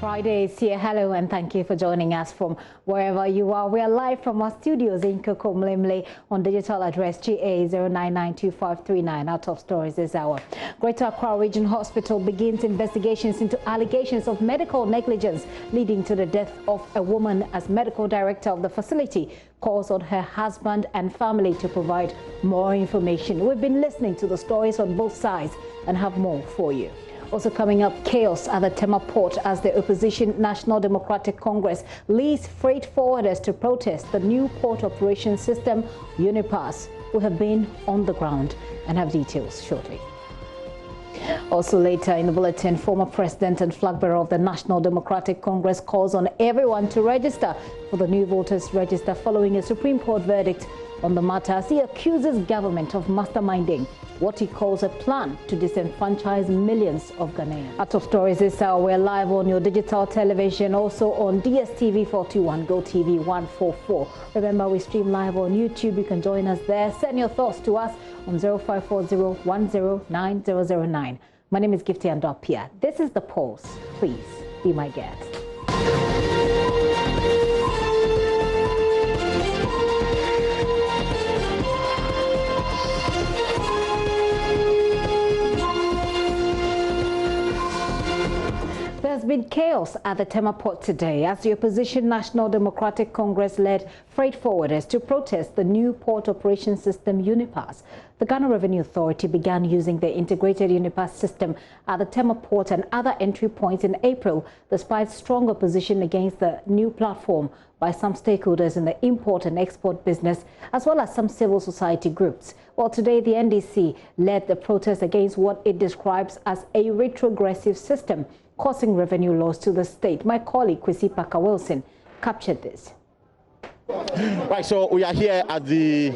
Friday is here. Hello and thank you for joining us from wherever you are. We are live from our studios in Kokomlemle on digital address GA0992539. Our top stories this hour. Greater Accra Region Hospital begins investigations into allegations of medical negligence leading to the death of a woman as medical director of the facility calls on her husband and family to provide more information. We've been listening to the stories on both sides and have more for you. Also coming up, chaos at the Tema port as the opposition National Democratic Congress leads freight forwarders to protest the new port operation system, Unipass. We have been on the ground and have details shortly. Also later in the bulletin, former president and flag bearer of the National Democratic Congress calls on everyone to register for the new voters register following a Supreme Court verdict on the matter as he accuses government of masterminding what he calls a plan to disenfranchise millions of Ghanaians. Our top stories this hour. We're live on your digital television, also on DSTV 421, GoTV 144. Remember, we stream live on YouTube. You can join us there. Send your thoughts to us on 0540-109009. My name is Gifty Andopia. This is The Pulse. Please be my guest. There's been chaos at the Tema port today as the opposition National Democratic Congress led freight forwarders to protest the new port operation system Unipass. The Ghana Revenue Authority began using the integrated Unipass system at the Tema port and other entry points in April, despite strong opposition against the new platform by some stakeholders in the import and export business, as well as some civil society groups. Well, today the NDC led the protest against what it describes as a retrogressive system, causing revenue loss to the state. My colleague, Kwesi Parker-Wilson, captured this. Right, so we are here at the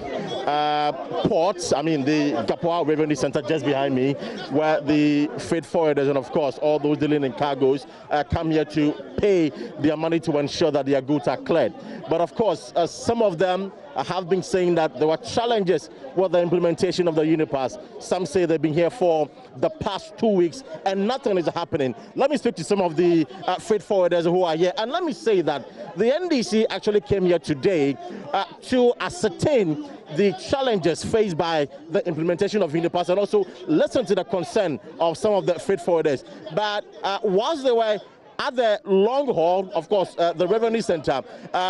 port, the Kapwa Revenue Center just behind me, where the freight forwarders and, of course, all those dealing in cargoes come here to pay their money to ensure that their goods are cleared. But, of course, some of them have been saying that there were challenges with the implementation of the Unipass. Some say they've been here for the past 2 weeks and nothing is happening. Let me speak to some of the freight forwarders who are here. And let me say that the NDC actually came here today to ascertain the challenges faced by the implementation of Unipass and also listen to the concern of some of the freight forwarders. But whilst they were at the long haul, of course, the revenue center,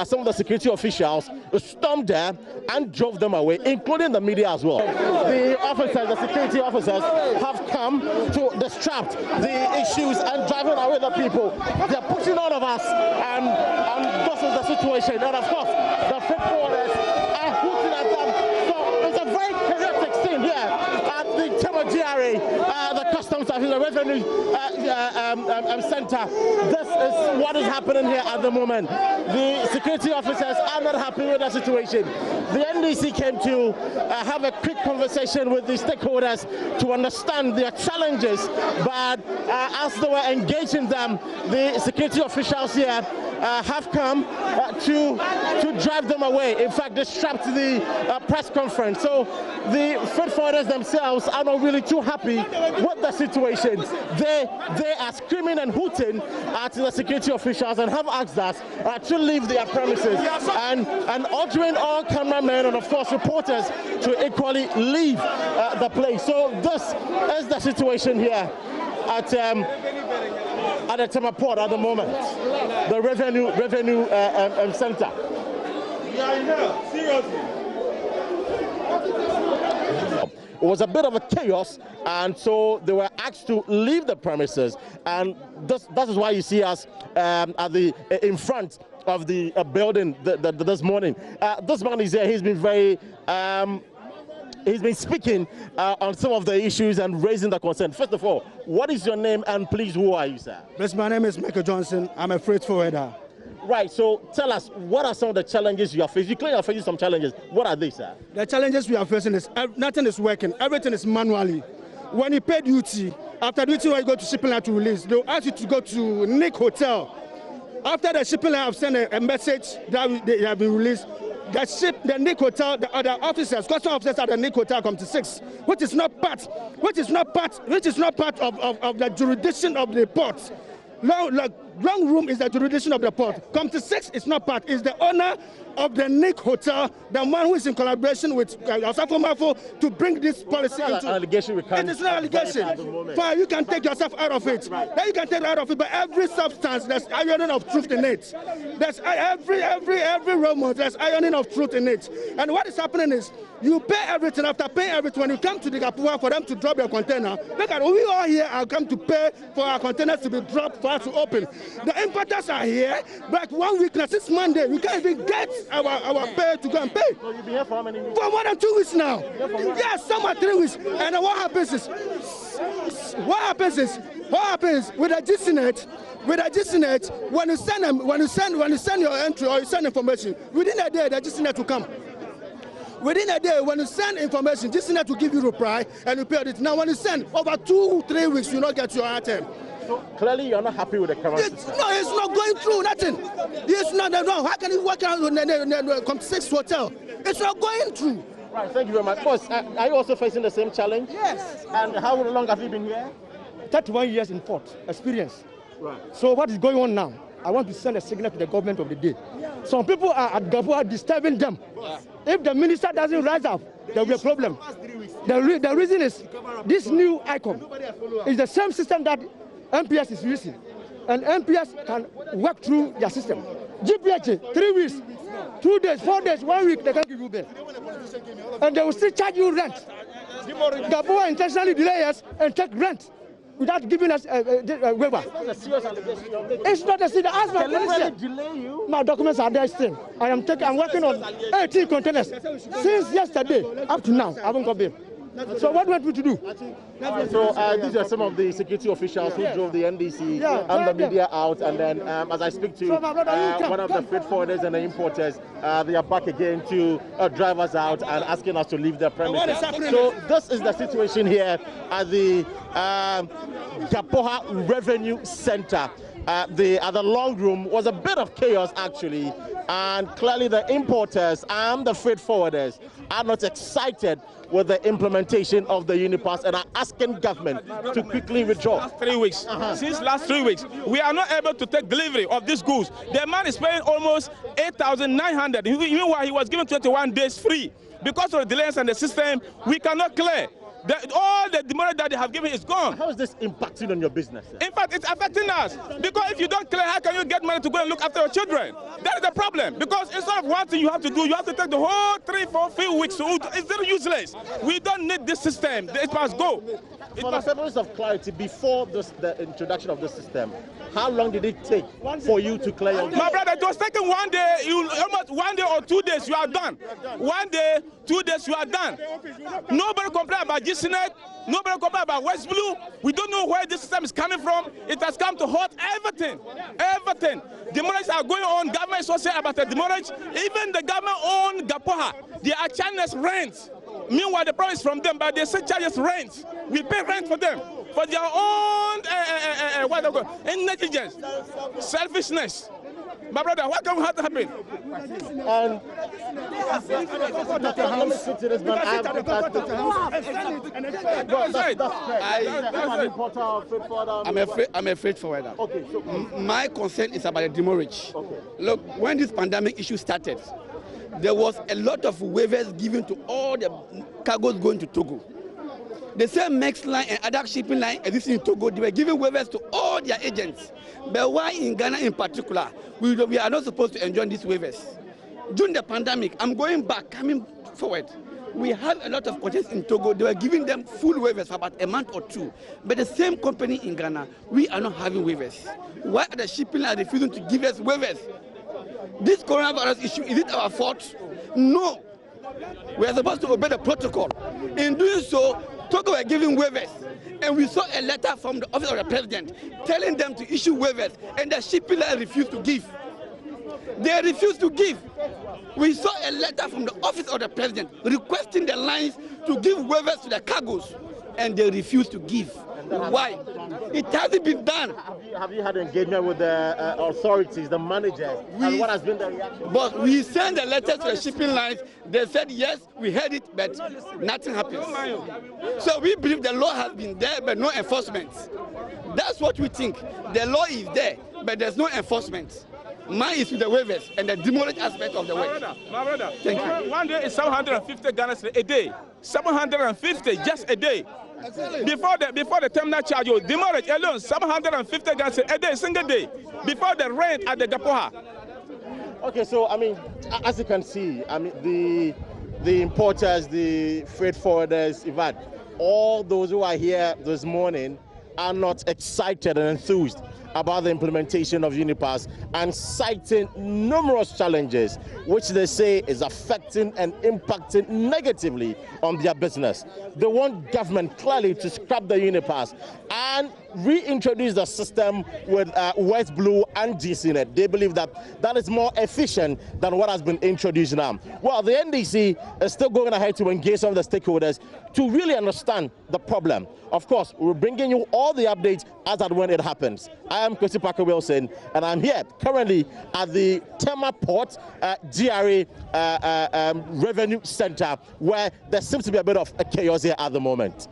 some of the security officials stormed there and drove them away, including the media as well. The officers, the security officers, have come to disrupt the issues and driving away the people. They're pushing all of us, and this is the situation. And of course, the freight forwarders are hooting at them. So it's a very chaotic scene here at the Tema GRA, the customs office, the revenue center. This is what is happening here at the moment. The security officers are not happy with the situation. The NDC came to have a quick conversation with the stakeholders to understand their challenges, but as they were engaging them, the security officials here have come to drive them away. In fact, they disrupt the press conference. So the freight forwarders themselves are not really too happy with the situation. They are screaming and hooting at the security officials and have asked us to leave their premises and ordering all cameramen and of course reporters to equally leave the place. So this is the situation here at the Tema port at the moment, the revenue center. It was a bit of a chaos, and so they were asked to leave the premises, and that is why you see us in front of the building this morning. This man is here. He's been very he's been speaking on some of the issues and raising the concern. First of all, what is your name, and please, who are you, sir? Yes, my name is Michael Johnson. I'm a freight forwarder. Right, so tell us, what are some of the challenges you are facing? You claim you are facing some challenges. What are they, sir? The challenges we are facing is nothing is working. Everything is manually. When you pay duty, after duty when you go to shipping line to release, they'll ask you to go to Nick Hotel. After the shipping line have sent a message that they have been released, the Nick Hotel, the other officers, custom officers at the Nick Hotel come to 6, which is not part of the jurisdiction of the port. Now, like, wrong room is the jurisdiction of the port. Committee 6 is not part. It's the owner of the Nick Hotel, the one who is in collaboration with Osafo Mafo to bring this policy into. Allegation we can't. It is not allegation. Fine, you can take yourself out of it. Then you can take it out of it. But every substance, there's ironing of truth in it. There's every rumor, there's ironing of truth in it. And what is happening is you pay everything. After paying everything, when you come to the Gapua for them to drop your container, look at we all here are come to pay for our containers to be dropped for us to open. The importers are here, but 1 week now, since Monday, we can't even get our pay to go and pay. So you've been here for how many weeks? For more than 2 weeks now. Yes, some are 3 weeks. And then what happens with the GCNet? With the GCNet, when you send your entry or you send information, within a day the GCNet will come. Within a day, when you send information, GCNet will give you reply and you pay it. Now, when you send over 2-3 weeks, you not get your item. So clearly, you're not happy with the current system. No, it's not going through nothing. It's not. No, how can you work around with the Committee 6 hotel? It's not going through. Right. Thank you very much. Boss, are you also facing the same challenge? Yes. And how long have you been here? 31 years in port experience. Right. So what is going on now? I want to send a signal to the government of the day. Some people are at Gabua disturbing them. If the minister doesn't rise up, there will be a problem. The reason is this new icon is the same system that MPS is using. And MPS can work through their system. GPH, 3 weeks, 2 days, 4 days, 1 week, they can't give you bail. And they will still charge you rent. Gabua intentionally delay us and take rent without giving us a waiver. It's not a serious. Ask my police. Delay you? My documents are there still. I'm working on 18 containers. Since yesterday up to now, I haven't got bail. So what do you want me to do? So these are some of the security officials who drove the NDC and the media out, and then as I speak to one of the freight forwarders and the importers, they are back again to drive us out and asking us to leave their premises. So this is the situation here at the Gapoha Revenue Center. The long room was a bit of chaos actually, and clearly the importers and the freight forwarders are not excited with the implementation of the Unipass and are asking government to quickly withdraw. Last 3 weeks. Since last 3 weeks, we are not able to take delivery of these goods. The man is paying almost 8,900. Meanwhile, he was given 21 days free. Because of the delays and the system, we cannot clear. All the money that they have given is gone. How is this impacting on your business? In fact, it's affecting us. Because if you don't clear, how can you get money to go and look after your children? That is the problem. Because instead of one thing you have to do, you have to take the whole 3, 4, 5 weeks. So it's very useless. We don't need this system. It must go. For the purpose of clarity, before the introduction of this system, how long did it take for you to clear your... My brother, it was taking 1 day, almost 1 day or 2 days, you are done. 1 day, 2 days, you are done. Nobody complain about GCNet. Nobody complain about West Blue. We don't know where this system is coming from. It has come to hurt everything. Everything. Demolitions are going on. Government is so sad about the demolitions. Even the government-owned Gapoha, they are charging us rent. Meanwhile, the problem is from them, but they say charge us rent. We pay rent for them. For their own negligence, selfishness. My brother, what can happen? And let me speak to this man. I'm a freight forwarder. Okay, so my concern is about the demurrage. Okay. Look, when this pandemic issue started, there was a lot of waivers given to all the cargoes going to Togo. The same Max line and other shipping line existing in Togo, they were giving waivers to all their agents. But why in Ghana in particular, we are not supposed to enjoy these waivers? During the pandemic, I'm going back, coming forward. We have a lot of containers in Togo. They were giving them full waivers for about a month or two. But the same company in Ghana, we are not having waivers. Why are the shipping lines refusing to give us waivers? This coronavirus issue, is it our fault? No. We are supposed to obey the protocol. In doing so, Togo were giving waivers. And we saw a letter from the office of the president telling them to issue waivers, and the shipping line refused to give. They refused to give. We saw a letter from the office of the president requesting the lines to give waivers to the cargoes, and they refused to give. Why? It hasn't been done. Have you had engagement with the authorities, the managers, and what has been the reaction? But we sent a letter to the shipping lines. They said, yes, we heard it, but nothing happens. So we believe the law has been there, but no enforcement. That's what we think. The law is there, but there's no enforcement. Mine is with the waivers and the demolished aspect of the work. My brother, thank you. One day is 750 Ghana a day. 750 just a day. Before the terminal charge, you demolish alone 750 Ghana a day, single day. Before the rent at the Gapoha. Okay, so I mean, as you can see, I mean the importers, the freight forwarders, in fact, all those who are here this morning are not excited and enthused about the implementation of Unipass and citing numerous challenges which they say is affecting and impacting negatively on their business. They want government clearly to scrap the Unipass and reintroduce the system with West Blue and GCNet. They believe that that is more efficient than what has been introduced now. Well, the NDC is still going ahead to engage some of the stakeholders to really understand the problem. Of course, we're bringing you all the updates as and when it happens. I am Christy Parker Wilson, and I'm here currently at the Tema Port GRA Revenue Center, where there seems to be a bit of a chaos here at the moment.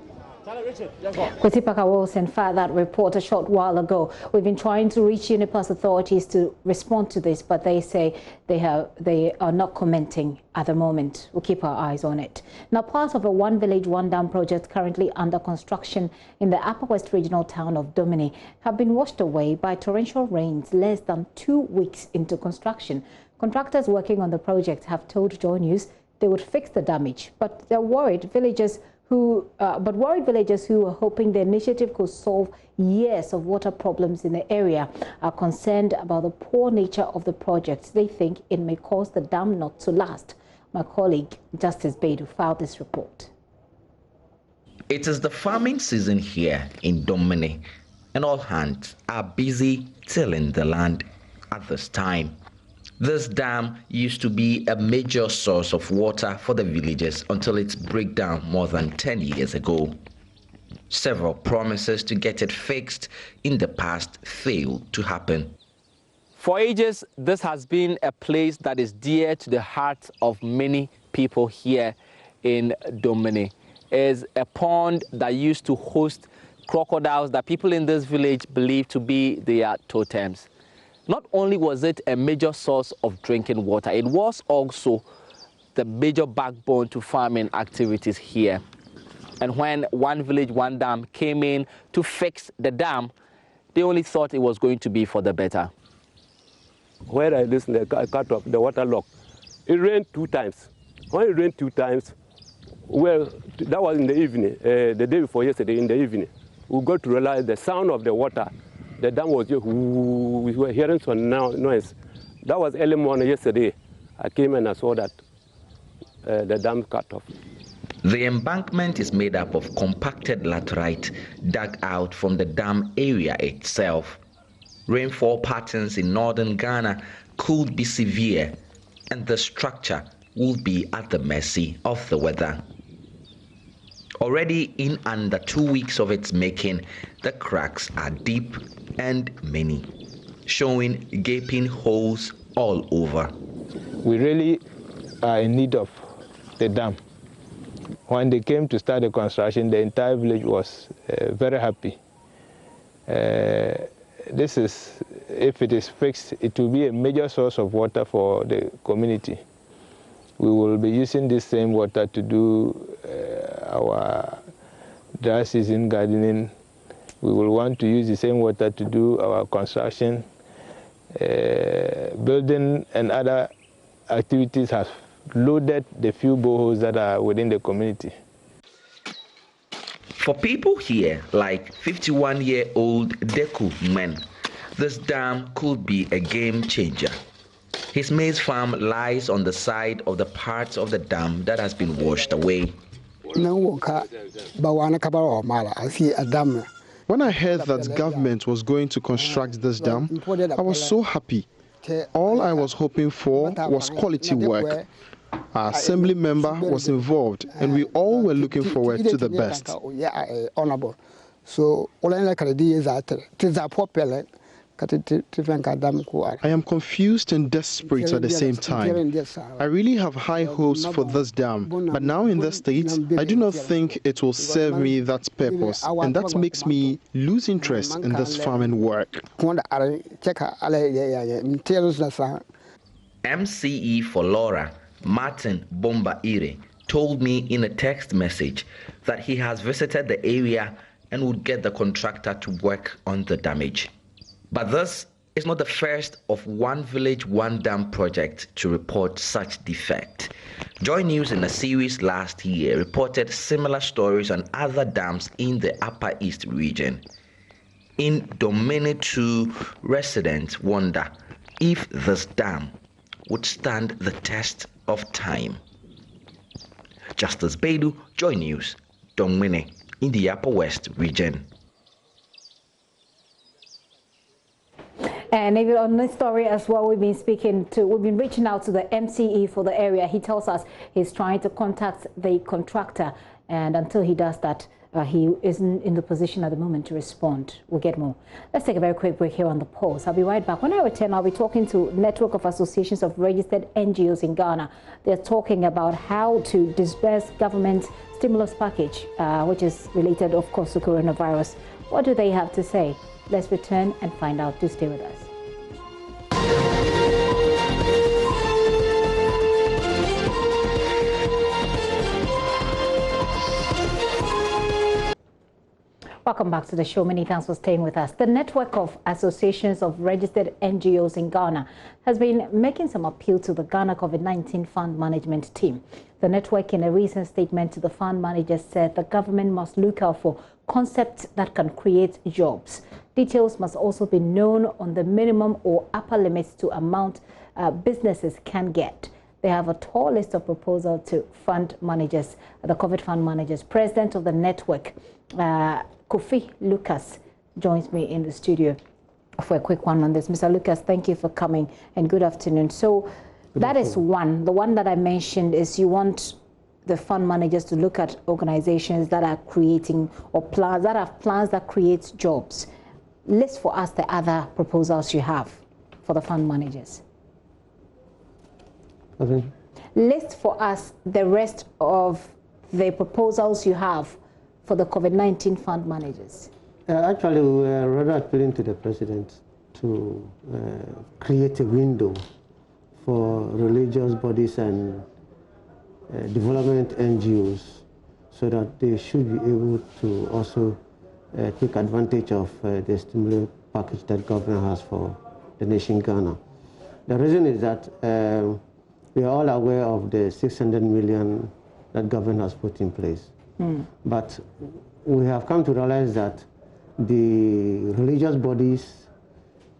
Christy Parker Wilson filed that report a short while ago. We've been trying to reach Unipass authorities to respond to this, but they say they are not commenting at the moment. We'll keep our eyes on it. Now, part of a One Village, One Dam project currently under construction in the Upper West regional town of Domini have been washed away by torrential rains less than 2 weeks into construction. Contractors working on the project have told JoyNews they would fix the damage, but they're worried villagers who are hoping the initiative could solve years of water problems in the area are concerned about the poor nature of the project. They think it may cause the dam not to last. My colleague Justice Beidou filed this report. It is the farming season here in Domini, and all hands are busy tilling the land at this time. This dam used to be a major source of water for the villagers until its breakdown more than 10 years ago. Several promises to get it fixed in the past failed to happen. For ages, this has been a place that is dear to the hearts of many people here in Domini. It's a pond that used to host crocodiles that people in this village believe to be their totems. Not only was it a major source of drinking water, it was also the major backbone to farming activities here. And when One Village, One Dam came in to fix the dam, they only thought it was going to be for the better. Where I listened, I cut off the water lock. It rained 2 times. When it rained 2 times, well, that was in the evening, the day before yesterday in the evening. We got to realize the sound of the water. The dam was just, we were hearing some noise. That was early morning yesterday. I came and I saw that the dam cut off. The embankment is made up of compacted laterite dug out from the dam area itself. Rainfall patterns in northern Ghana could be severe, and the structure will be at the mercy of the weather. Already in under 2 weeks of its making, the cracks are deep and many, showing gaping holes all over. We really are in need of the dam. When they came to start the construction, the entire village was very happy. This is, if it is fixed, it will be a major source of water for the community. We will be using this same water to do our dry season gardening. We will want to use the same water to do our construction. Building and other activities have loaded the few boreholes that are within the community. For people here, like 51-year-old Deku Men, this dam could be a game changer. His maize farm lies on the side of the parts of the dam that has been washed away. When I heard that government was going to construct this dam, I was so happy. All I was hoping for was quality work. Our assembly member was involved, and we all were looking forward to the best. I am confused and desperate at the same time. I really have high hopes for this dam, but now in this state, I do not think it will serve me that purpose, and that makes me lose interest in this farming work. MCE for Laura, Martin Bomba-Ire, told me in a text message that he has visited the area and would get the contractor to work on the damage. But this is not the first of One Village, One Dam project to report such defect. JoyNews in a series last year reported similar stories on other dams in the Upper East region. In Domini 2, residents wonder if this dam would stand the test of time. Justice Bedu, JoyNews, Domini in the Upper West region. And even on this story as well, we've been reaching out to the MCE for the area. He tells us he's trying to contact the contractor, and until he does that, he isn't in the position at the moment to respond. We'll get more. Let's take a very quick break here on The Pulse. I'll be right back. When I return, I'll be talking to Network of Associations of Registered NGOs in Ghana. They're talking about how to disburse government stimulus package, which is related, of course, to coronavirus. What do they have to say? Let's return and find out. Do stay with us. Welcome back to the show. Many thanks for staying with us. The Network of Associations of Registered NGOs in Ghana has been making some appeal to the Ghana COVID-19 Fund Management team. The network, in a recent statement to the fund managers, said the government must look out for concepts that can create jobs. Details must also be known on the minimum or upper limits to amount businesses can get. They have a tall list of proposals to fund managers, the COVID fund managers. President of the network, Kofi Lucas, joins me in the studio for a quick one on this. Mr. Lucas, thank you for coming and good afternoon. So that is one. The one that I mentioned is you want the fund managers to look at organizations that are creating or plans that have plans that create jobs. List for us the other proposals you have for the fund managers. Okay. List for us the rest of the proposals you have for the COVID-19 fund managers. Actually, we are rather appealing to the president to create a window for religious bodies and development NGOs so that they should be able to also take advantage of the stimulus package that government has for the nation Ghana. The reason is that we are all aware of the 600 million that government has put in place. But we have come to realize that the religious bodies,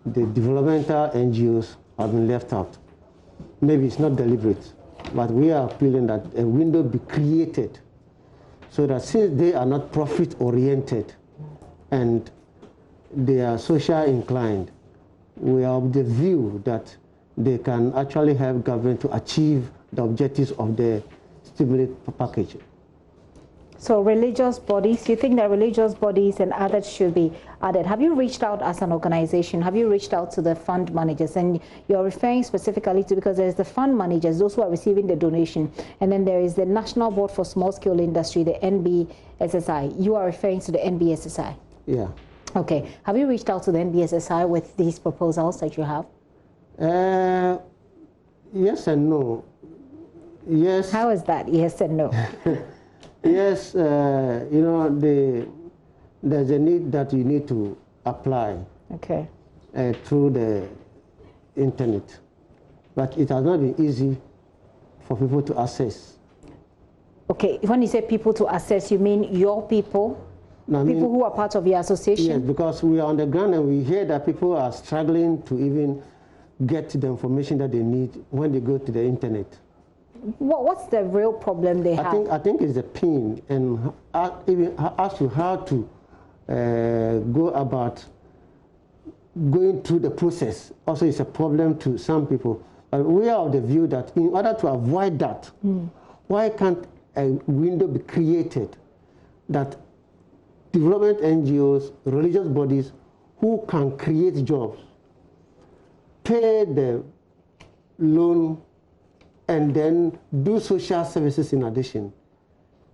the developmental NGOs have been left out. Maybe it's not deliberate, but we are appealing that a window be created so that since they are not profit-oriented and they are social inclined, we are of the view that they can actually help government to achieve the objectives of the stimulus package. So religious bodies, you think that religious bodies and others should be added. Have you reached out as an organization? Have you reached out to the fund managers? And you're referring specifically to, because there's the fund managers, those who are receiving the donation, and then there is the National Board for Small Scale Industry, the NBSSI. You are referring to the NBSSI? Yeah. Okay. Have you reached out to the NBSSI with these proposals that you have? Yes and no. Yes. How is that? Yes and no. Yes, you know, there's a need that you need to apply through the internet. But it has not been easy for people to access. Okay, when you say people to access, you mean your people? No, people who are part of your association? Yes, because we are on the ground and we hear that people are struggling to even get the information that they need when they go to the internet. What's the real problem they have? I think it's the PIN and even as to how to go about going through the process. Also, it's a problem to some people. But we are of the view that in order to avoid that, why can't a window be created that development NGOs, religious bodies who can create jobs pay the loan, and then do social services in addition.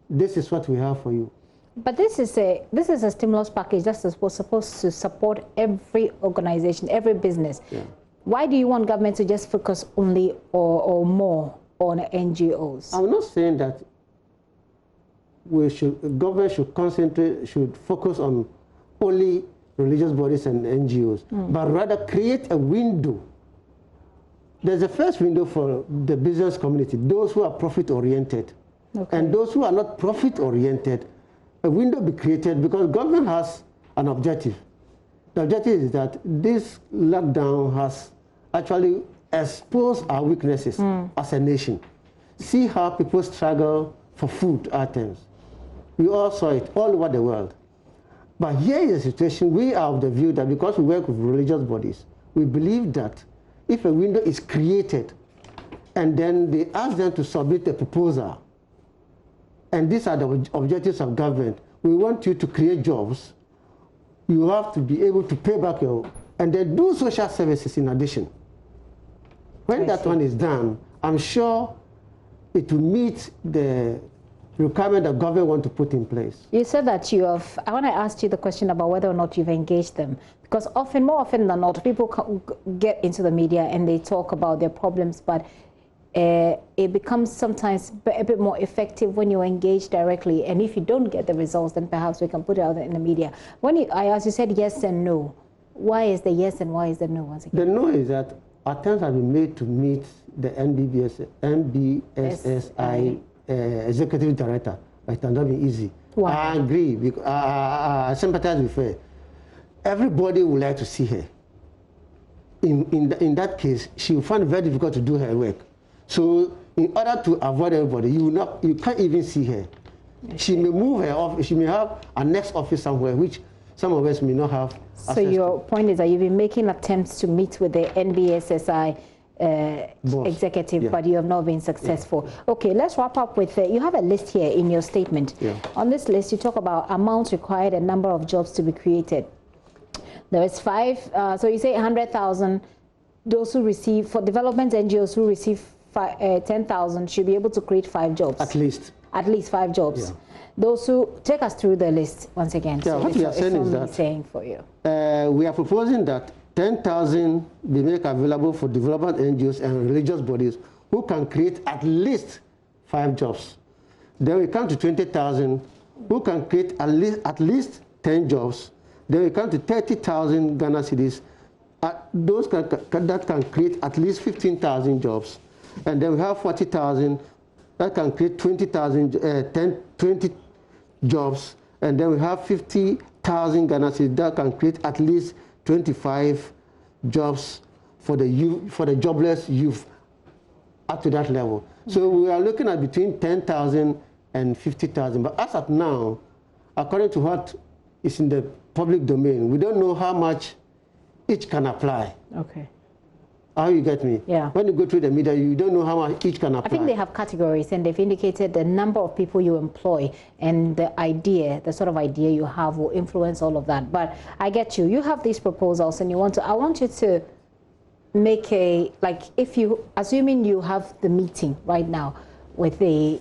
This is what we have for you. But this is a stimulus package that's supposed to support every organization, every business. Yeah. Why do you want government to just focus only or more on NGOs? I'm not saying that government should focus on only religious bodies and NGOs, but rather create a window. There's a first window for the business community, those who are profit-oriented. Okay. And those who are not profit-oriented, a window be created because government has an objective. The objective is that this lockdown has actually exposed our weaknesses as a nation. See how people struggle for food items. We all saw it all over the world. But here is the situation. We are of the view that because we work with religious bodies, we believe that if a window is created and then they ask them to submit a proposal, and these are the objectives of government, we want you to create jobs, you have to be able to pay back your, and then do social services in addition. When that one is done, I'm sure it will meet the requirement that government want to put in place. You said that you have, I want to ask you the question about whether or not you've engaged them. Because more often than not, people get into the media and they talk about their problems, but it becomes sometimes a bit more effective when you engage directly. And if you don't get the results, then perhaps we can put it out in the media. When I asked, you said yes and no. Why is the yes and why is the no once again? The no is that attempts have been made to meet the NBSSI executive director, but it has not been easy. Why? I agree, because I sympathize with her. Everybody would like to see her. In that case, she will find it very difficult to do her work. So in order to avoid everybody, you can't even see her. She may move her office, she may have a next office somewhere, which some of us may not have access So your point is that you've been making attempts to meet with the NBSSI executive, but you have not been successful. Yeah. Okay, let's wrap up with, you have a list here in your statement. Yeah. On this list, you talk about amounts required and number of jobs to be created. There is 5, so you say 100,000, those who receive, for development NGOs who receive 10,000 should be able to create 5 jobs. At least. At least 5 jobs. Yeah. Those who, take us through the list once again. Yeah, so what we are saying is that for you. We are proposing that 10,000 be made available for development NGOs and religious bodies who can create at least 5 jobs. Then we come to 20,000 who can create at least 10 jobs. Then we come to 30,000 Ghana cedis, those that can create at least 15,000 jobs. And then we have 40,000 that can create 20 jobs. And then we have 50,000 Ghana cedis that can create at least 25 jobs for the youth, for the jobless youth up to that level. So we are looking at between 10,000 and 50,000. But as of now, according to what is in the public domain, we don't know how much each can apply. Okay. How you get me? Yeah. When you go through the media, you don't know how much each can apply. I think they have categories, and they've indicated the number of people you employ, and the idea, the sort of idea you have will influence all of that. But I get you. You have these proposals, and I want you to make a, like, if you, assuming you have the meeting right now with a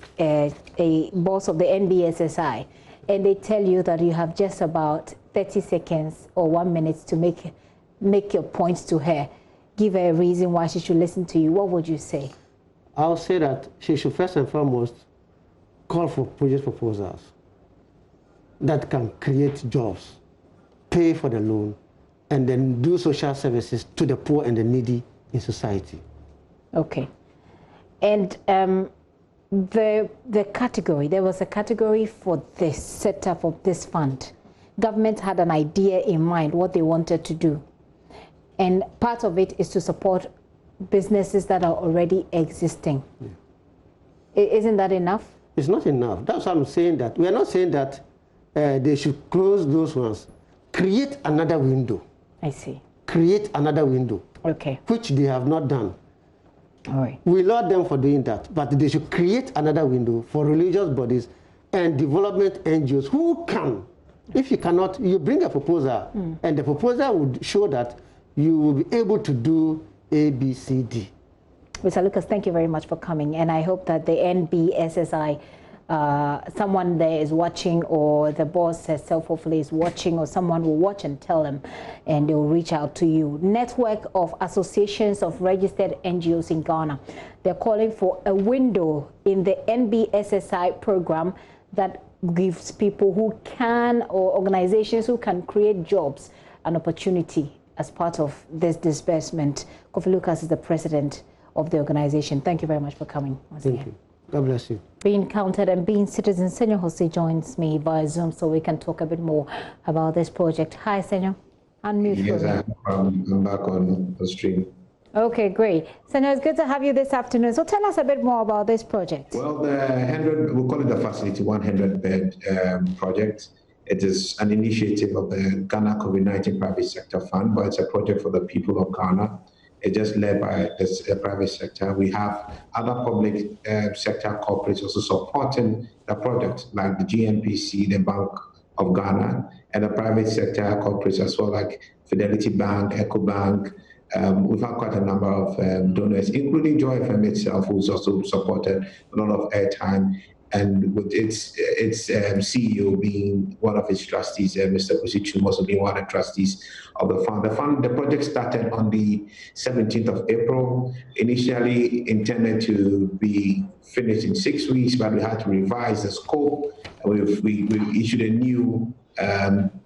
boss of the NBSSI, and they tell you that you have just about 30 seconds or 1 minute to make your points to her, give her a reason why she should listen to you, what would you say? I'll say that she should first and foremost call for project proposals that can create jobs, pay for the loan, and then do social services to the poor and the needy in society. Okay. And the category, there was a category for this setup of this fund. Government had an idea in mind what they wanted to do. And part of it is to support businesses that are already existing. Yeah. Isn't that enough? It's not enough. That's why I'm saying that. We are not saying that they should close those ones. Create another window. I see. Create another window. Okay. Which they have not done. All right. We laud them for doing that, but they should create another window for religious bodies and development NGOs who can. If you cannot, you bring a proposal, and the proposal would show that you will be able to do A, B, C, D. Mr. Lucas, thank you very much for coming, and I hope that the NBSSI, someone there is watching, or the boss herself hopefully is watching, or someone will watch and tell them, and they'll reach out to you. Network of associations of registered NGOs in Ghana. They're calling for a window in the NBSSI program that gives people who can, or organizations who can create jobs, an opportunity as part of this disbursement. Kofi Lucas is the president of the organization. Thank you very much for coming. Thank you. God bless you. Being counted and being citizen, Senor Jose joins me via Zoom so we can talk a bit more about this project. Hi, Senor. Unmute. Yes, I'm back on the stream. Okay, great. Senor, it's good to have you this afternoon. So tell us a bit more about this project. Well, the 100, we call it the Facility 100-bed project. It is an initiative of the Ghana COVID-19 Private Sector Fund, but it's a project for the people of Ghana. It's just led by the private sector. We have other public sector corporates also supporting the project, like the GNPC, the Bank of Ghana, and the private sector corporates as well, like Fidelity Bank, EcoBank. We've had quite a number of donors, including Joy FM itself, who's also supported a lot of airtime, and with its CEO being one of its trustees, Mr. Kusichum also being one of the trustees of the fund. The project started on the 17th of April, initially intended to be finished in 6 weeks, but we had to revise the scope. We issued a new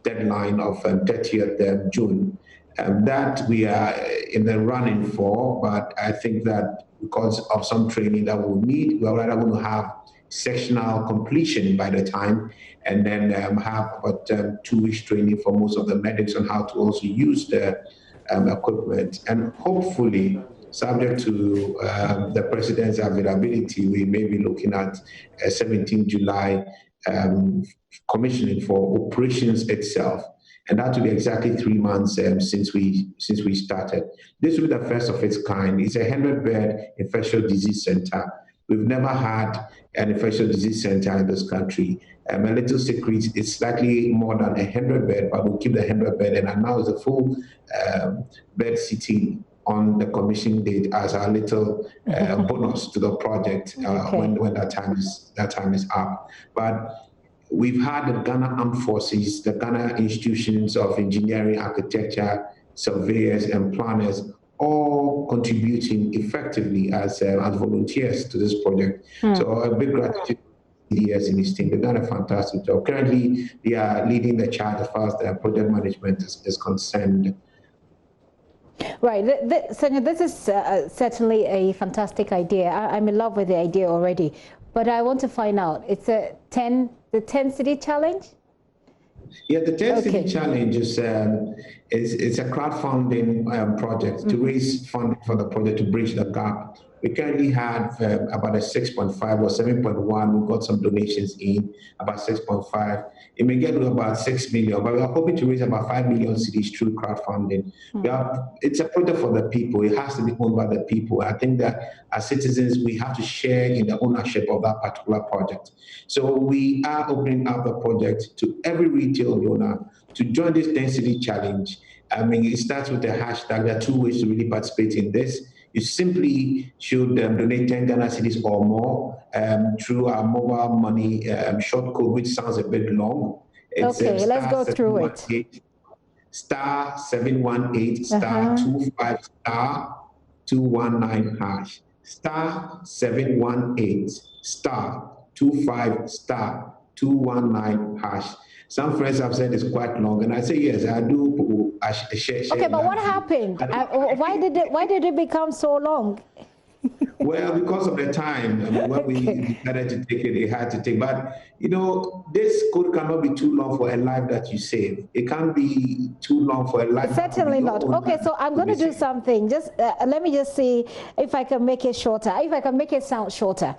deadline of 30th June. That we are in the running for, but I think that because of some training that we'll need, we're rather going to have sectional completion by the time, and then have about 2 weeks training for most of the medics on how to also use the equipment. And hopefully, subject to the president's availability, we may be looking at 17 July commissioning for operations itself. And that will be exactly 3 months since we started. This will be the first of its kind. It's a 100-bed infectious disease center. We've never had an infectious disease center in this country. A little secret, it's slightly more than 100-bed, but we'll keep the 100-bed and announce the full bed sitting on the commission date as our little bonus to the project when that time is up. But we've had the Ghana Armed Forces, the Ghana institutions of engineering, architecture, surveyors, and planners all contributing effectively as volunteers to this project. So a big gratitude to DDS and his team. They've done a fantastic job. Currently, they are leading the charge as far as the project management is concerned. Right, Senor, this is certainly a fantastic idea. I'm in love with the idea already, but I want to find out, it's the 10 city challenge? Yeah, the 10 city challenge is it's a crowdfunding project to raise funding for the project to bridge the gap. We currently have about a 6.5 or 7.1. We got some donations in, about 6.5. It may get to about 6 million, but we are hoping to raise about 5 million cedis through crowdfunding. It's a project for the people. It has to be owned by the people. I think that as citizens, we have to share in the ownership of that particular project. So we are opening up the project to every retail donor to join this 10 city challenge. I mean, it starts with a hashtag. There are 2 ways to really participate in this. You simply should donate 10 Ghana cedis or more through our mobile money short code, which sounds a bit long. It's let's go through it. Star 718 star 25 star 219 hash. Star 718 star 25 star 219 hash. Some friends have said it's quite long, and I say yes, I do. Okay, but what happened? Why did it become so long? Well, because of the time. I mean, when we decided to take it, it had to take. But you know, this code cannot be too long for a life that you save. It can't be too long for a life. Certainly not. Okay, so I'm going to do something. Just let me just see if I can make it shorter. If I can make it sound shorter.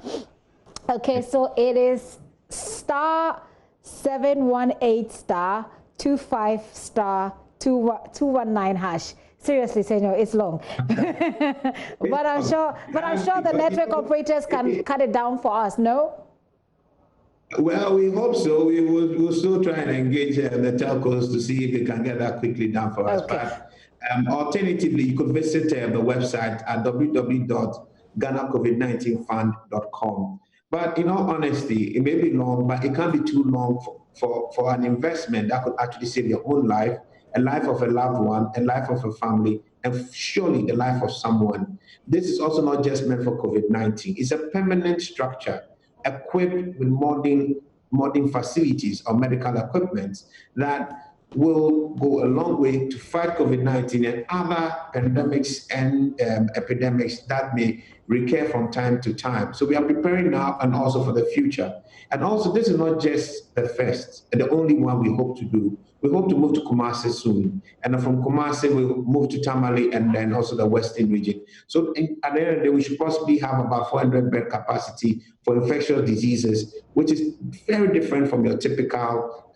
Okay, so it is star 718 star 25 star 219 hash. Seriously, Senor, it's long. but I'm sure the network operators can cut it down for us, no? Well, we hope so. We'll still try and engage the telcos to see if they can get that quickly done for us. But Alternatively, you could visit the website at www.ghanacovid19fund.com. But in all honesty, it may be long, but it can't be too long for an investment that could actually save your own life, a life of a loved one, a life of a family, and surely the life of someone. This is also not just meant for COVID-19. It's a permanent structure equipped with modern facilities or medical equipment that will go a long way to fight COVID-19 and other pandemics and epidemics that may recur from time to time. So we are preparing now and also for the future. And also, this is not just the first and the only one we hope to do. We hope to move to Kumasi soon. And then from Kumasi, we'll move to Tamale and then also the Western region. So at the end of the day, we should possibly have about 400 bed capacity for infectious diseases, which is very different from your typical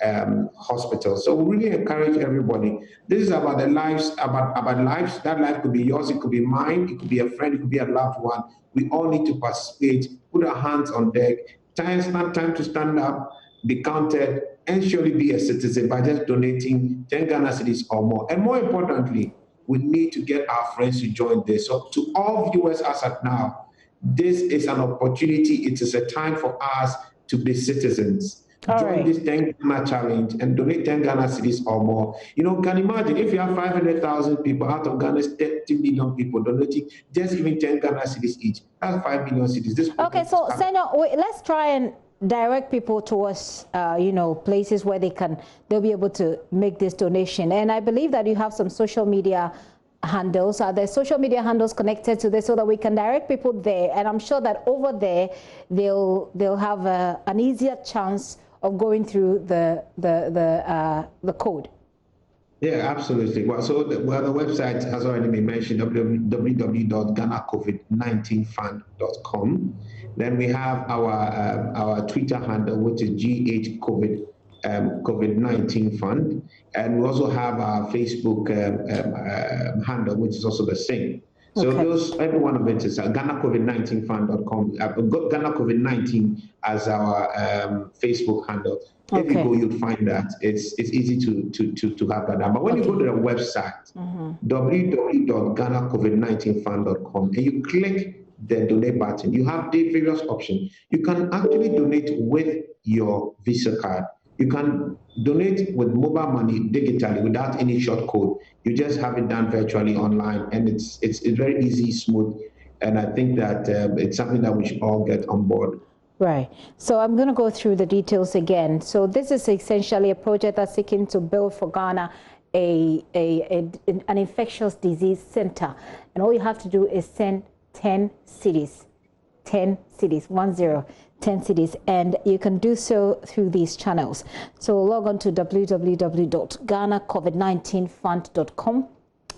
hospital. So we really encourage everybody. This is about the lives, about lives. That life could be yours, it could be mine, it could be a friend, it could be a loved one. We all need to participate, put our hands on deck. It's not time to stand up, be counted, and surely be a citizen by just donating 10 Ghana cedis or more. And more importantly, we need to get our friends to join this. So to all viewers as of now, this is an opportunity. It is a time for us to be citizens. Join this 10 Ghana challenge and donate 10 Ghana cedis or more. You know, can imagine if you have 500,000 people out of Ghana's 30 million people donating just even 10 Ghana cedis each. That's 5 million cedis. Okay, so Senor, let's try and direct people towards, you know, places where they'll be able to make this donation. And I believe that you have some social media handles. Are there social media handles connected to this so that we can direct people there? And I'm sure that over there they'll have an easier chance of going through the code. Yeah, absolutely. Well, so the website has already been mentioned, www.ghanacovid19fund.com. Then we have our Twitter handle, which is COVID-19 Fund. And we also have our Facebook handle, which is also the same. So every one of it is GhanaCovid19fund.com. Ghana COVID-19 as our Facebook handle. If you go, you'll find that it's easy to have that. But when you go to the website, www.ghanacovid19fund.com, and you click the donate button, you have the various options. You can actually donate with your Visa card. You can donate with mobile money digitally without any short code. You just have it done virtually online, and it's very easy, smooth, and I think that it's something that we should all get on board. Right. So I'm going to go through the details again. So this is essentially a project that's seeking to build for Ghana an infectious disease center, and all you have to do is send 10 cedis, 10 cedis, 10 cedis, and you can do so through these channels. So log on to www.ghanacovid19fund.com.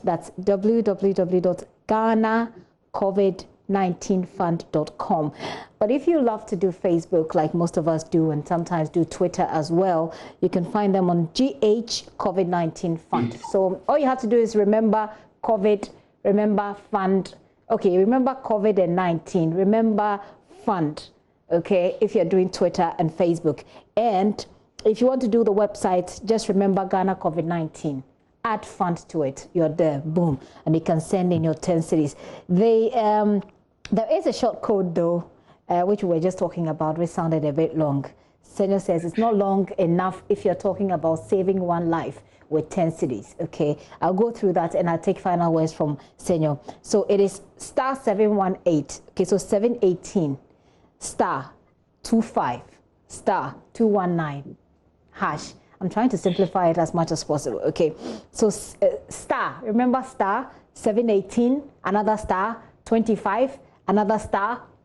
That's www.ghanacovid19fund.com. But if you love to do Facebook, like most of us do, and sometimes do Twitter as well, you can find them on GH COVID-19 Fund. So all you have to do is remember COVID, remember fund. Okay, remember COVID and 19, remember fund. Okay, if you're doing Twitter and Facebook. And if you want to do the website, just remember Ghana COVID-19. Add fund to it. You're there, boom. And you can send in your 10 cedis. There is a short code though, which we were just talking about, which sounded a bit long. Senor says it's not long enough if you're talking about saving one life with 10 cedis. Okay, I'll go through that and I'll take final words from Senor. So it is *718. Okay, so 718. *25 *219 hash. I'm trying to simplify it as much as possible. Okay, so remember *718, another *25, another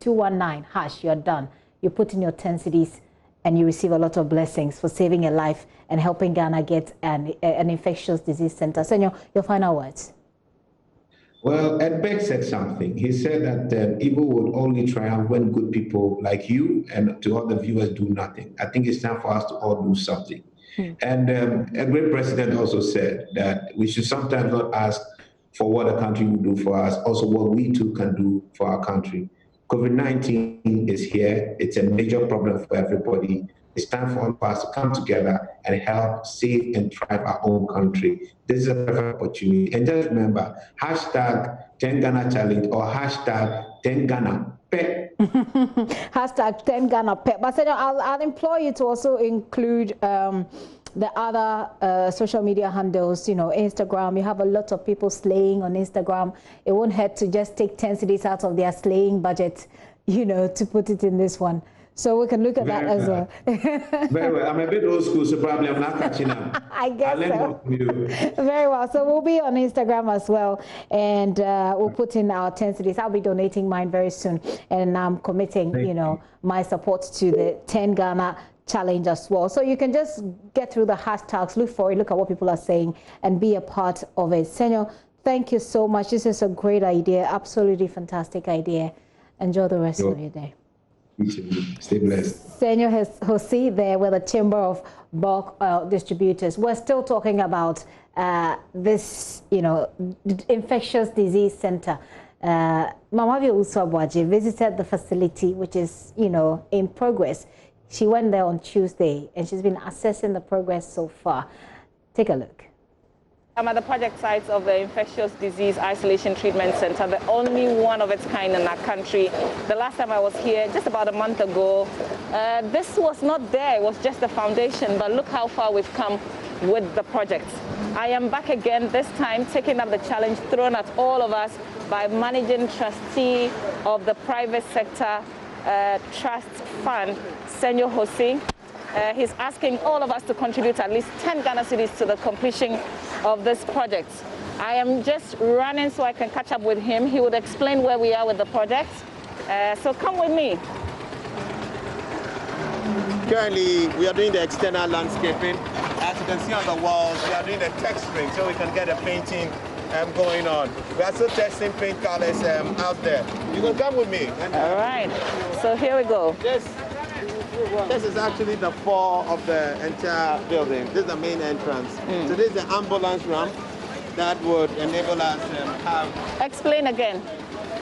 *219 hash. You're done. You put in your 10 cedis and you receive a lot of blessings for saving a life and helping Ghana get an infectious disease center. Senor, your final words. Well, Ed Beck said something. He said that evil would only triumph when good people like you and to other viewers do nothing. I think it's time for us to all do something. And a great president also said that we should sometimes not ask for what a country will do for us, also what we too can do for our country. COVID-19 is here. It's a major problem for everybody. It's time for us to come together and help save and thrive our own country. This is a perfect opportunity. And just remember, hashtag 10 Ghana Challenge or hashtag 10 Ghana Pet. Hashtag 10 Ghana Pet. But Senor, I'll implore you to also include the other social media handles, you know, Instagram. You have a lot of people slaying on Instagram. It won't hurt to just take 10 cedis out of their slaying budget, you know, to put it in this one. So we can look at that as well. Very well. I'm a bit old school, so probably I'm not catching up. I guess so. Very well. So we'll be on Instagram as well, and we'll put in our 10 cedis. I'll be donating mine very soon, and I'm committing, you know, my support to the 10 Ghana Challenge as well. So you can just get through the hashtags, look for it, look at what people are saying, and be a part of it. Senor, thank you so much. This is a great idea, absolutely fantastic idea. Enjoy the rest of your day. Stay blessed. Senor Jose there with the Chamber of Bulk Oil Distributors. We're still talking about this, you know, infectious disease center. Mama Usabwaji visited the facility, which is, you know, in progress. She went there on Tuesday, and she's been assessing the progress so far. Take a look. I'm at the project sites of the Infectious Disease Isolation Treatment Center, the only one of its kind in our country. The last time I was here, just about a month ago, this was not there. It was just the foundation, but look how far we've come with the project. I am back again, this time taking up the challenge thrown at all of us by managing trustee of the private sector trust fund, Senor Jose. He's asking all of us to contribute at least 10 Ghana cedis to the completion of this project. I am just running so I can catch up with him. He would explain where we are with the project. So come with me. Currently, we are doing the external landscaping. As you can see on the walls, we are doing the texturing so we can get a painting going on. We are still testing paint colors out there. You can come with me. All right. So here we go. This is actually the floor of the entire building. This is the main entrance. So this is the ambulance ramp that would enable us to have... Explain again.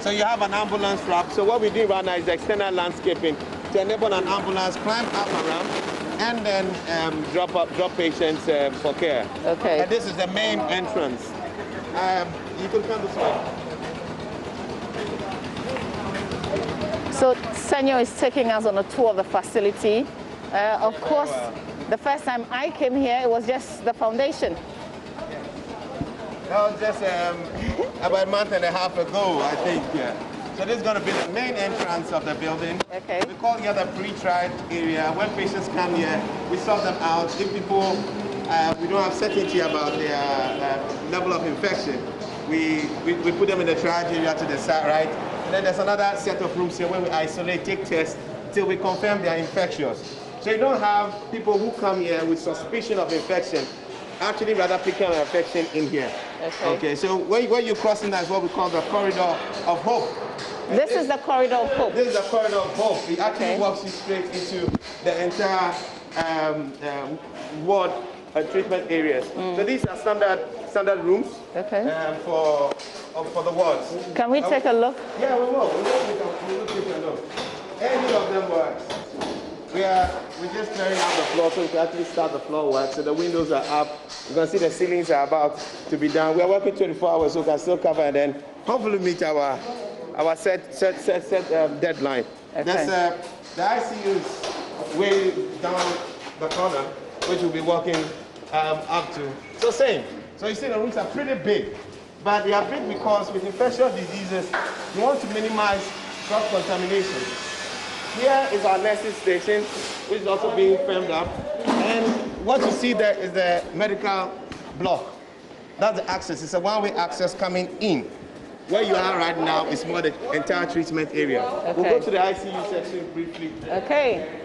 So you have an ambulance ramp. So what we do right now is external landscaping to enable an ambulance climb up a ramp and then drop patients for care. Okay. And this is the main entrance. You can come this way. So Senor is taking us on a tour of the facility. Of course, the first time I came here, it was just the foundation. That was just about a month and a half ago, I think. So this is going to be the main entrance of the building. Okay. We call here the pre-trial area. When patients come here, we sort them out. If people, we don't have certainty about their level of infection, we put them in the triage area to the side, right? And then there's another set of rooms here where we isolate, take tests till we confirm they are infectious. So you don't have people who come here with suspicion of infection, actually rather picking an infection in here. Okay, so when you're crossing that is what we call the corridor of hope. This is the corridor of hope. This is the corridor of hope. It actually walks you straight into the entire ward treatment areas. So these are standard rooms for the wards. Can we take a look? Yeah, we will. We will take a look. Any of them works. We're just clearing out the floor so we can actually start the floor work. So the windows are up. You can see the ceilings are about to be done. We are working 24 hours so we can still cover and then hopefully meet our set deadline. There's the ICU is way down the corner, which we'll be working up to. So same. So you see the rooms are pretty big, but they are big because with infectious diseases, you want to minimize cross-contamination. Here is our nursing station, which is also being firmed up. And what you see there is the medical block. That's the access. It's a one-way access coming in. Where you are right now is more the entire treatment area. We'll go to the ICU section briefly. Okay.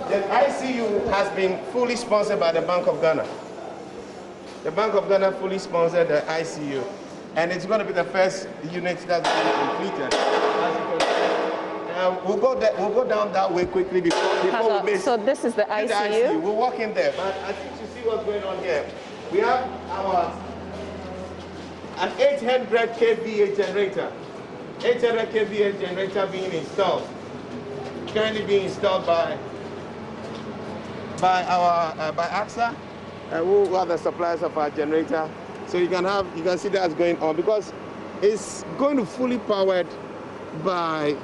The ICU has been fully sponsored by the Bank of Ghana. The Bank of Ghana fully sponsored the ICU. And it's going to be the first unit that's going to be completed. We'll go down that way quickly before we miss. So this is the ICU? We'll walk in there. But I think you see what's going on here. We have an 800 kVA generator. 800 kVA generator being installed. currently being installed by AXA, who are the suppliers of our generator. So you can see that's going on because it's going to fully powered by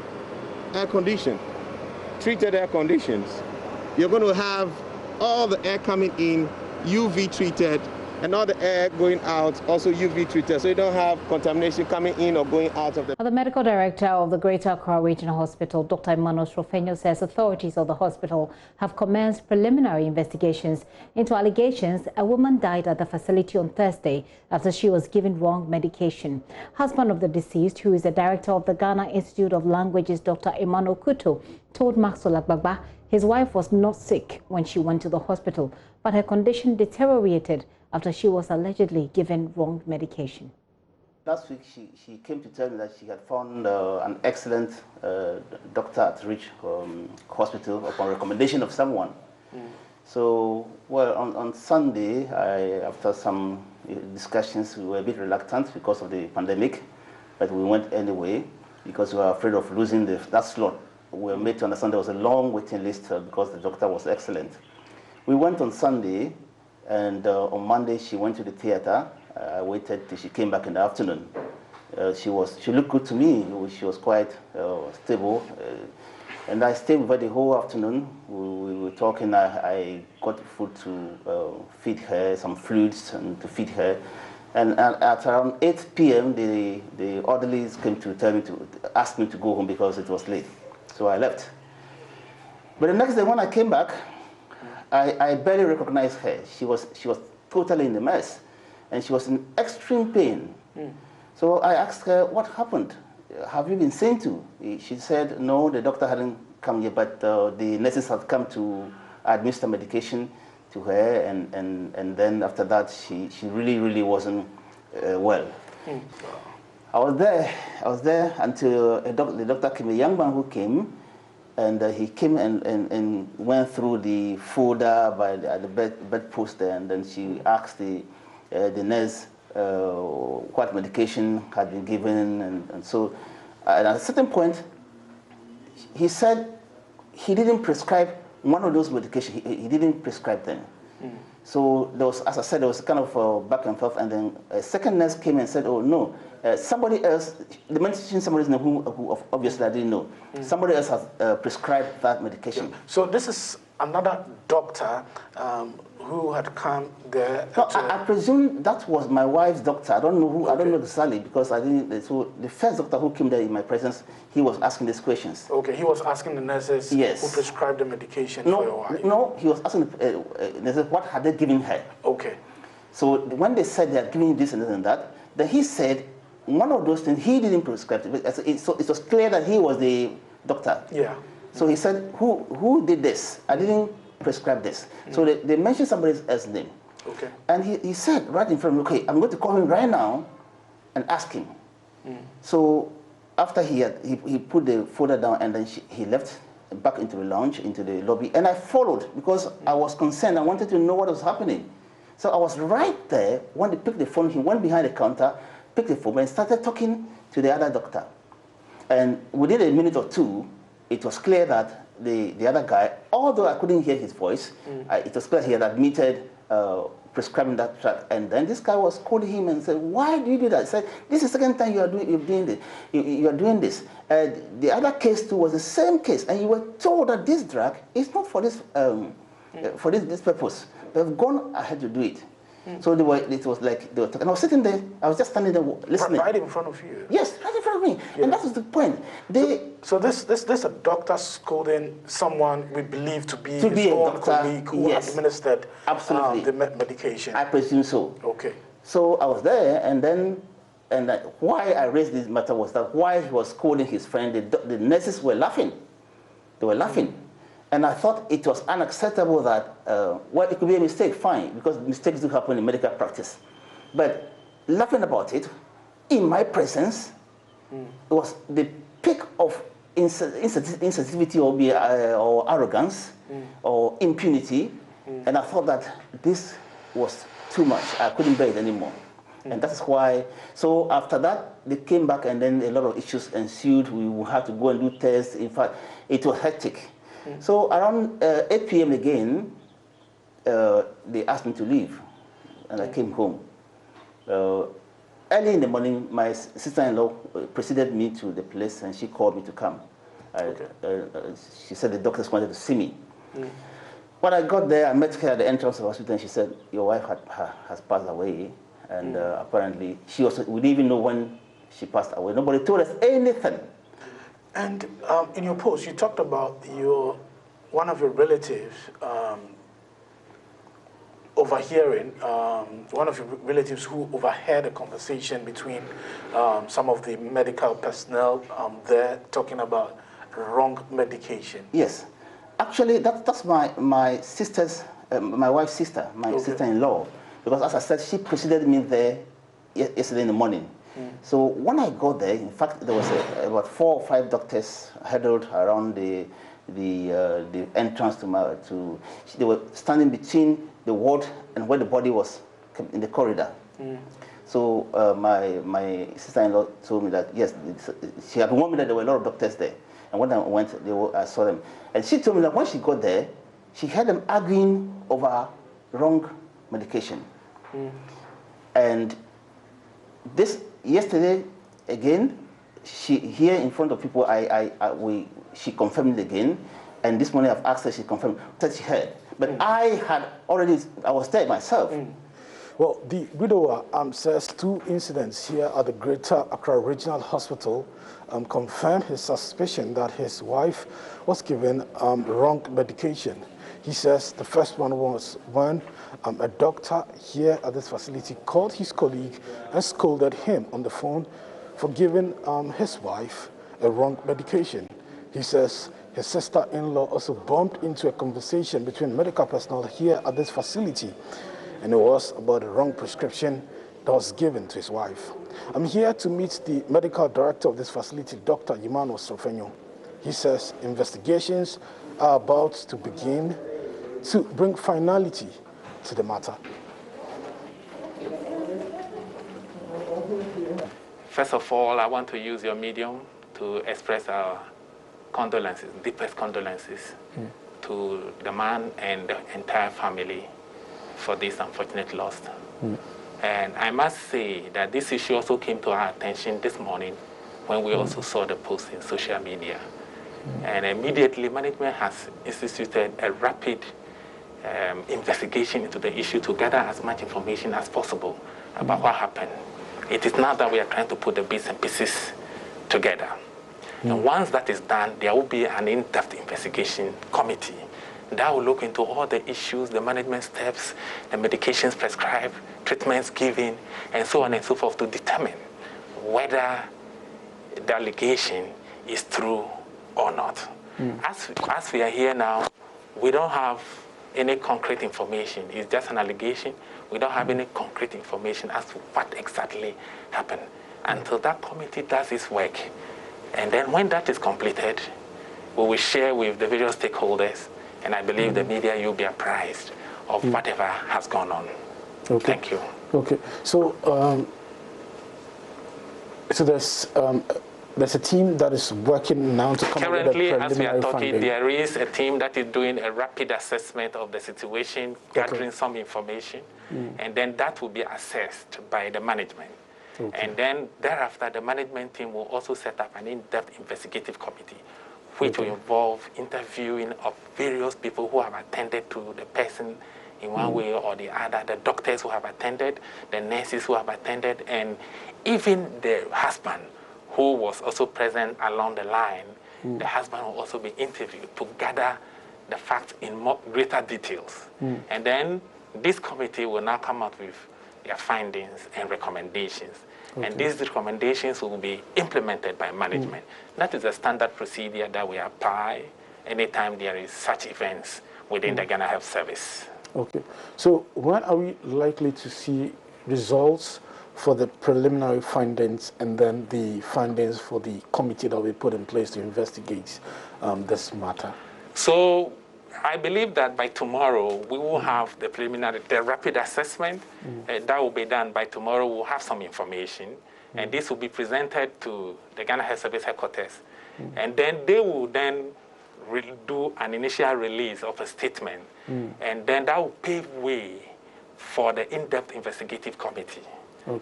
air condition, treated air conditions. You're going to have all the air coming in UV treated, and all the air going out also UV treated, so you don't have contamination coming in or going out of the... The medical director of the Greater Accra Regional Hospital, Dr. Emmanuel Srofenyo, says authorities of the hospital have commenced preliminary investigations into allegations a woman died at the facility on Thursday after she was given wrong medication. Husband of the deceased, who is the director of the Ghana Institute of Languages, Dr. Emmanuel Kuto, told Maxwell Agbagba his wife was not sick when she went to the hospital, but her condition deteriorated after she was allegedly given wrong medication. Last week, she came to tell me that she had found an excellent doctor at Rich Hospital upon recommendation of someone. So, well, on Sunday, after some discussions, we were a bit reluctant because of the pandemic, but we went anyway because we were afraid of losing that slot. We were made to understand there was a long waiting list because the doctor was excellent. We went on Sunday, and on Monday she went to the theater. I waited till she came back in the afternoon. She looked good to me. She was quite stable, and I stayed with her the whole afternoon. We were talking. I got food to feed her, some fluids and to feed her. And at around 8 p.m., the orderlies came to tell me to ask me to go home because it was late. So I left. But the next day when I came back, I barely recognized her. She was totally in a mess, and she was in extreme pain. So I asked her, what happened? Have you been seen to? She said, no, the doctor hadn't come yet, but the nurses had come to administer medication to her, and then after that, she really, really wasn't well. I was there until the doctor came, a young man who came, and he came and went through the folder by the bedpost there, and then she asked the nurse what medication had been given, and so at a certain point, he said he didn't prescribe one of those medications. He didn't prescribe them. So there was, as I said, there was kind of back and forth, and then a second nurse came and said, oh no, somebody else, the mentioned somebody's name who obviously I didn't know, somebody else has prescribed that medication. Yeah. So this is another doctor who had come there. No, I presume that was my wife's doctor. I don't know who. Okay. I don't know exactly because I didn't. So the first doctor who came there in my presence, he was asking these questions. Okay, he was asking the nurses who prescribed the medication for your wife. No, he was asking the nurses what had they given her. Okay. So when they said they had given this and this and that, then he said one of those things he didn't prescribe. So it was clear that he was the doctor. Yeah. So he said, who did this? I didn't prescribe this. So they mentioned somebody else's name. Okay. And he said right in front of me, okay, I'm going to call him right now and ask him. So after he put the folder down, and then he left back into the lounge, into the lobby, and I followed because I was concerned. I wanted to know what was happening. So I was right there. When they picked the phone, he went behind the counter, picked the phone, and started talking to the other doctor. And within a minute or two, it was clear that the other guy, although I couldn't hear his voice, it was clear he had admitted prescribing that drug. And then this guy was calling him and said, "Why do you do that?" He said, "This is the second time you are doing this. The other case too was the same case, and you were told that this drug is not for this this purpose. They've gone ahead to do it." So it was like they were talking. And I was sitting there. I was just standing there listening. Right in front of you. Yes, right in front of me. Yeah. And that was the point. So this a doctor scolding someone we believe to be his own colleague who administered the medication. I presume so. Okay. So I was there, and why I raised this matter was that while he was scolding his friend, the nurses were laughing. They were laughing. And I thought it was unacceptable that, well, it could be a mistake, fine, because mistakes do happen in medical practice. But laughing about it, in my presence, it was the peak of insensitivity or arrogance or impunity. And I thought that this was too much. I couldn't bear it anymore. And that's why, so after that, they came back and then a lot of issues ensued. We had to go and do tests. In fact, it was hectic. So around 8 p.m. again, they asked me to leave, and I came home. Early in the morning, my sister-in-law preceded me to the place, and she called me to come. She said the doctors wanted to see me. When I got there, I met her at the entrance of the hospital, and she said, your wife has passed away. And apparently, we didn't even know when she passed away. Nobody told us anything. And in your post, you talked about one of your relatives overhearing, one of your relatives who overheard a conversation between some of the medical personnel there talking about wrong medication. Yes. Actually, that's my sister's, my wife's sister, my sister-in-law. Because as I said, she preceded me there yesterday in the morning. So when I got there, in fact, there was about 4 or 5 doctors huddled around the entrance to they were standing between the ward and where the body was in the corridor. So my sister-in-law told me that, yes, she had warned me that there were a lot of doctors there. And when I went, I saw them. And she told me that when she got there, she had them arguing over wrong medication. And yesterday, again, here in front of people, she confirmed it again. And this morning I've asked her, she confirmed that she heard. But I was there myself. Well, the widower says 2 incidents here at the Greater Accra Regional Hospital confirmed his suspicion that his wife was given wrong medication. He says the first one was when a doctor here at this facility called his colleague and scolded him on the phone for giving his wife a wrong medication. He says his sister-in-law also bumped into a conversation between medical personnel here at this facility, and it was about the wrong prescription that was given to his wife. I'm here to meet the medical director of this facility, Dr. Emmanuel Sofenyo. He says investigations are about to begin to bring finality to the matter. First of all, I want to use your medium to express our condolences, deepest condolences to the man and the entire family for this unfortunate loss. And I must say that this issue also came to our attention this morning when we also saw the post in social media. And immediately management has instituted a rapid investigation into the issue to gather as much information as possible about what happened. It is now that we are trying to put the bits and pieces together. And once that is done, there will be an in-depth investigation committee that will look into all the issues, the management steps, the medications prescribed, treatments given, and so on and so forth to determine whether the allegation is true or not. As we are here now, we don't have any concrete information. It's just an allegation. We don't have any concrete information as to what exactly happened until that committee does its work. And then when that is completed, we will share with the various stakeholders, and I believe the media will be apprised of whatever has gone on. Thank you. Okay, so there's a team that is working now to come up with a preliminary as we are talking, finding. there is a team that is doing a rapid assessment of the situation, gathering some information, and then that will be assessed by the management. And then thereafter, the management team will also set up an in-depth investigative committee, which will involve interviewing of various people who have attended to the person in one way or the other, the doctors who have attended, the nurses who have attended, and even the husband who was also present along the line. The husband will also be interviewed to gather the facts in greater details. And then this committee will now come out with their findings and recommendations. And these recommendations will be implemented by management. That is a standard procedure that we apply anytime there is such events within the Ghana Health Service. Okay, so when are we likely to see results for the preliminary findings and then the findings for the committee that we put in place to investigate this matter? So I believe that by tomorrow we will have the preliminary, the rapid assessment. That will be done by tomorrow. We'll have some information, and this will be presented to the Ghana Health Service headquarters, and then they will then do an initial release of a statement, and then that will pave way for the in-depth investigative committee,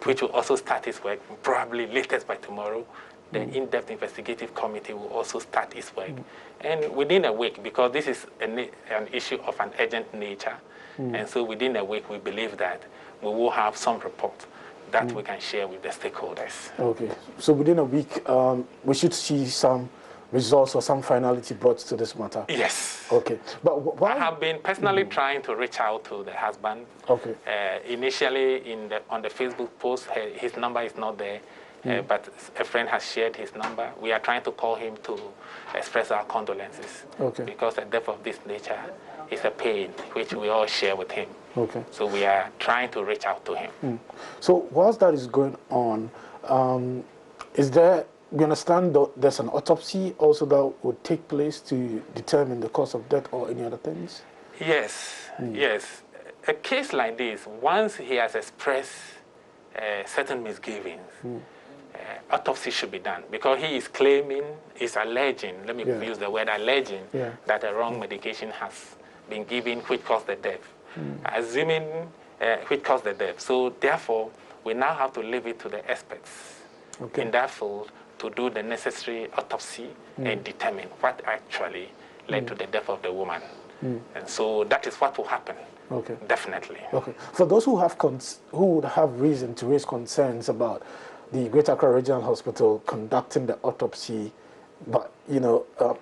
which will also start its work probably latest by tomorrow. The in-depth investigative committee will also start its work. And within a week, because this is an issue of an urgent nature, and so within a week, we believe that we will have some report that we can share with the stakeholders. Okay. So within a week, we should see some results or some finality brought to this matter? Yes. Okay. But why? I have been personally trying to reach out to the husband. Okay. Initially, on the Facebook post, his number is not there. But a friend has shared his number. We are trying to call him to express our condolences. Okay. Because a death of this nature is a pain which we all share with him. Okay. So we are trying to reach out to him. So whilst that is going on, is there, we understand that there's an autopsy also that would take place to determine the cause of death or any other things? Yes, yes. A case like this, once he has expressed certain misgivings, autopsy should be done, because he is claiming, is alleging, let me use the word alleging, that a wrong medication has been given which caused the death. Assuming which caused the death. So therefore, we now have to leave it to the experts in that field to do the necessary autopsy and determine what actually led to the death of the woman. And so that is what will happen. Okay. Definitely. Okay. For those who have who would have reason to raise concerns about the Greater Accra Regional Hospital conducting the autopsy, but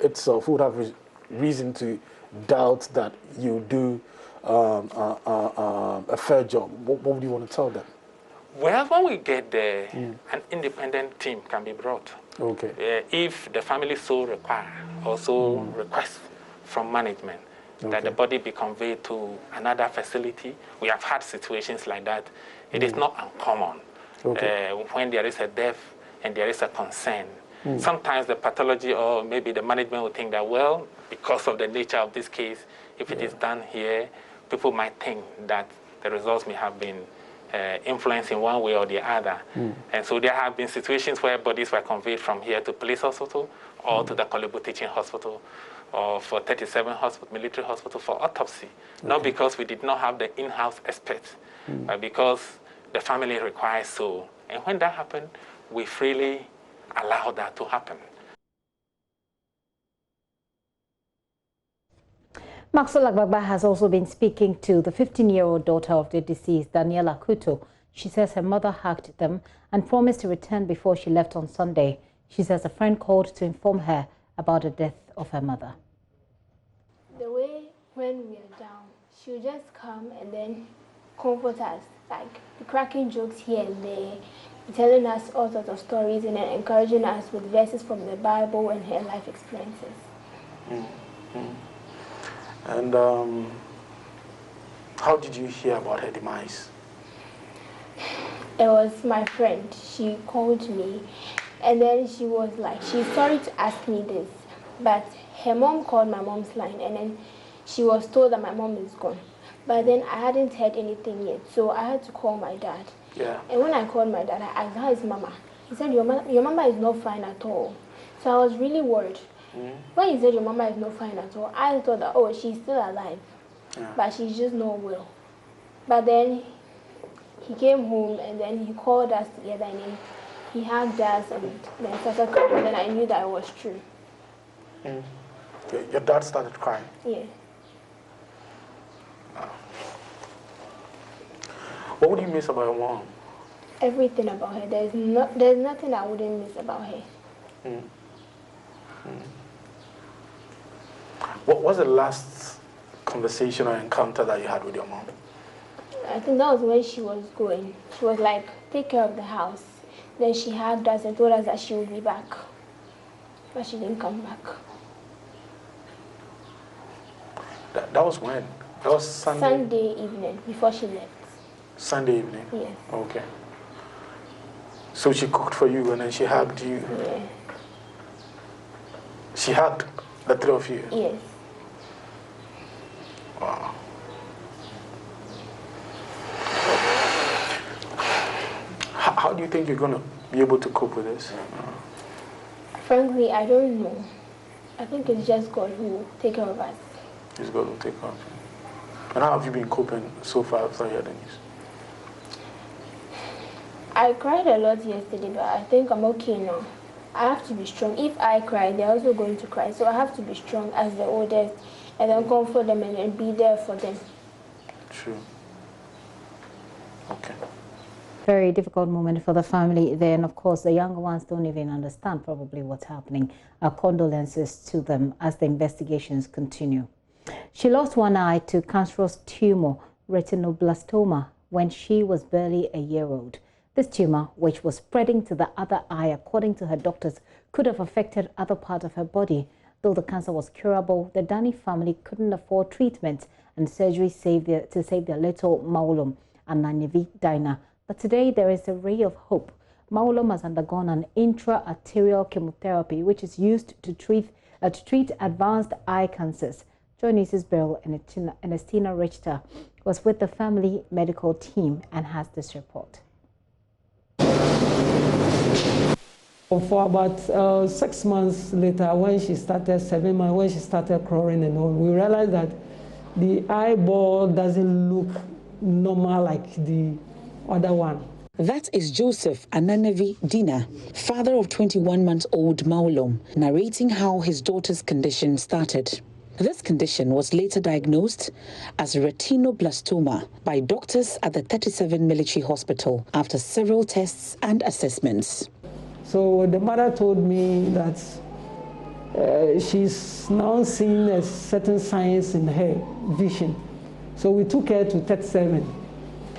itself, who would have reason to doubt that you do a fair job, what would you want to tell them? Well, when we get there, an independent team can be brought. Okay. If the family so require, also request from management that the body be conveyed to another facility. We have had situations like that. It is not uncommon. When there is a death and there is a concern, sometimes the pathology or maybe the management will think that, well, because of the nature of this case, if it is done here, people might think that the results may have been influenced in one way or the other. And so there have been situations where bodies were conveyed from here to Police Hospital or to the Kolebu Teaching Hospital or for 37 Military Hospital for autopsy. Not because we did not have the in-house experts, but because the family requires so. And when that happened, we freely allow that to happen. Maxwell Agbagba has also been speaking to the 15-year-old daughter of the deceased, Daniela Kuto. She says her mother hugged them and promised to return before she left on Sunday. She says a friend called to inform her about the death of her mother. The way when we are down, she would just come and then comfort us, like cracking jokes here and there, telling us all sorts of stories and then encouraging us with verses from the Bible and her life experiences. And how did you hear about her demise? It was my friend. She called me and then she was like, she's sorry to ask me this, but her mom called my mom's line and then she was told that my mom is gone. But then I hadn't heard anything yet, so I had to call my dad. Yeah. And when I called my dad, I asked, how is Mama? He said, your mama is not fine at all. So I was really worried. When he said your mama is not fine at all, I thought that, oh, she's still alive, but she's just not well. But then he came home and then he called us together and then he hugged us and then started crying, and then I knew that it was true. Your dad started crying? Yeah. What would you miss about your mom? Everything about her. There's nothing I wouldn't miss about her. What was the last conversation or encounter that you had with your mom? I think that was when she was going. She was like, take care of the house. Then she hugged us and told us that she would be back. But she didn't come back. That was when? That was Sunday? Sunday evening, before she left. Sunday evening? Yes. Okay. So she cooked for you and then she hugged you? Yeah. She hugged the three of you? Yes. How do you think you're going to be able to cope with this? Frankly, I don't know. I think it's just God who will take care of us. It's God who will take care of you. And how have you been coping so far after you heard the news? I cried a lot yesterday, but I think I'm okay now. I have to be strong. If I cry, they're also going to cry. So I have to be strong as the oldest and then comfort them and then be there for them. True. Okay. Very difficult moment for the family. Then, of course, the younger ones don't even understand probably what's happening. Our condolences to them as the investigations continue. She lost one eye to cancerous tumor, retinoblastoma, when she was barely a year old. This tumor, which was spreading to the other eye, according to her doctors, could have affected other parts of her body. Though the cancer was curable, the Dani family couldn't afford treatment and surgery to save their little Maulum and Nanyevi Dina. But today there is a ray of hope. Maulum has undergone an intra-arterial chemotherapy, which is used to treat advanced eye cancers. JoyNews' Beryl Ernestina Richter was with the family medical team and has this report. For about 6 months later, when she started, 7 months, when she started crawling and all, we realized that the eyeball doesn't look normal like the other one. That is Joseph Ananevi Dina, father of 21-month-old Maulum, narrating how his daughter's condition started. This condition was later diagnosed as retinoblastoma by doctors at the 37 Military Hospital after several tests and assessments. So the mother told me that she's now seeing a certain signs in her vision. So we took her to 37.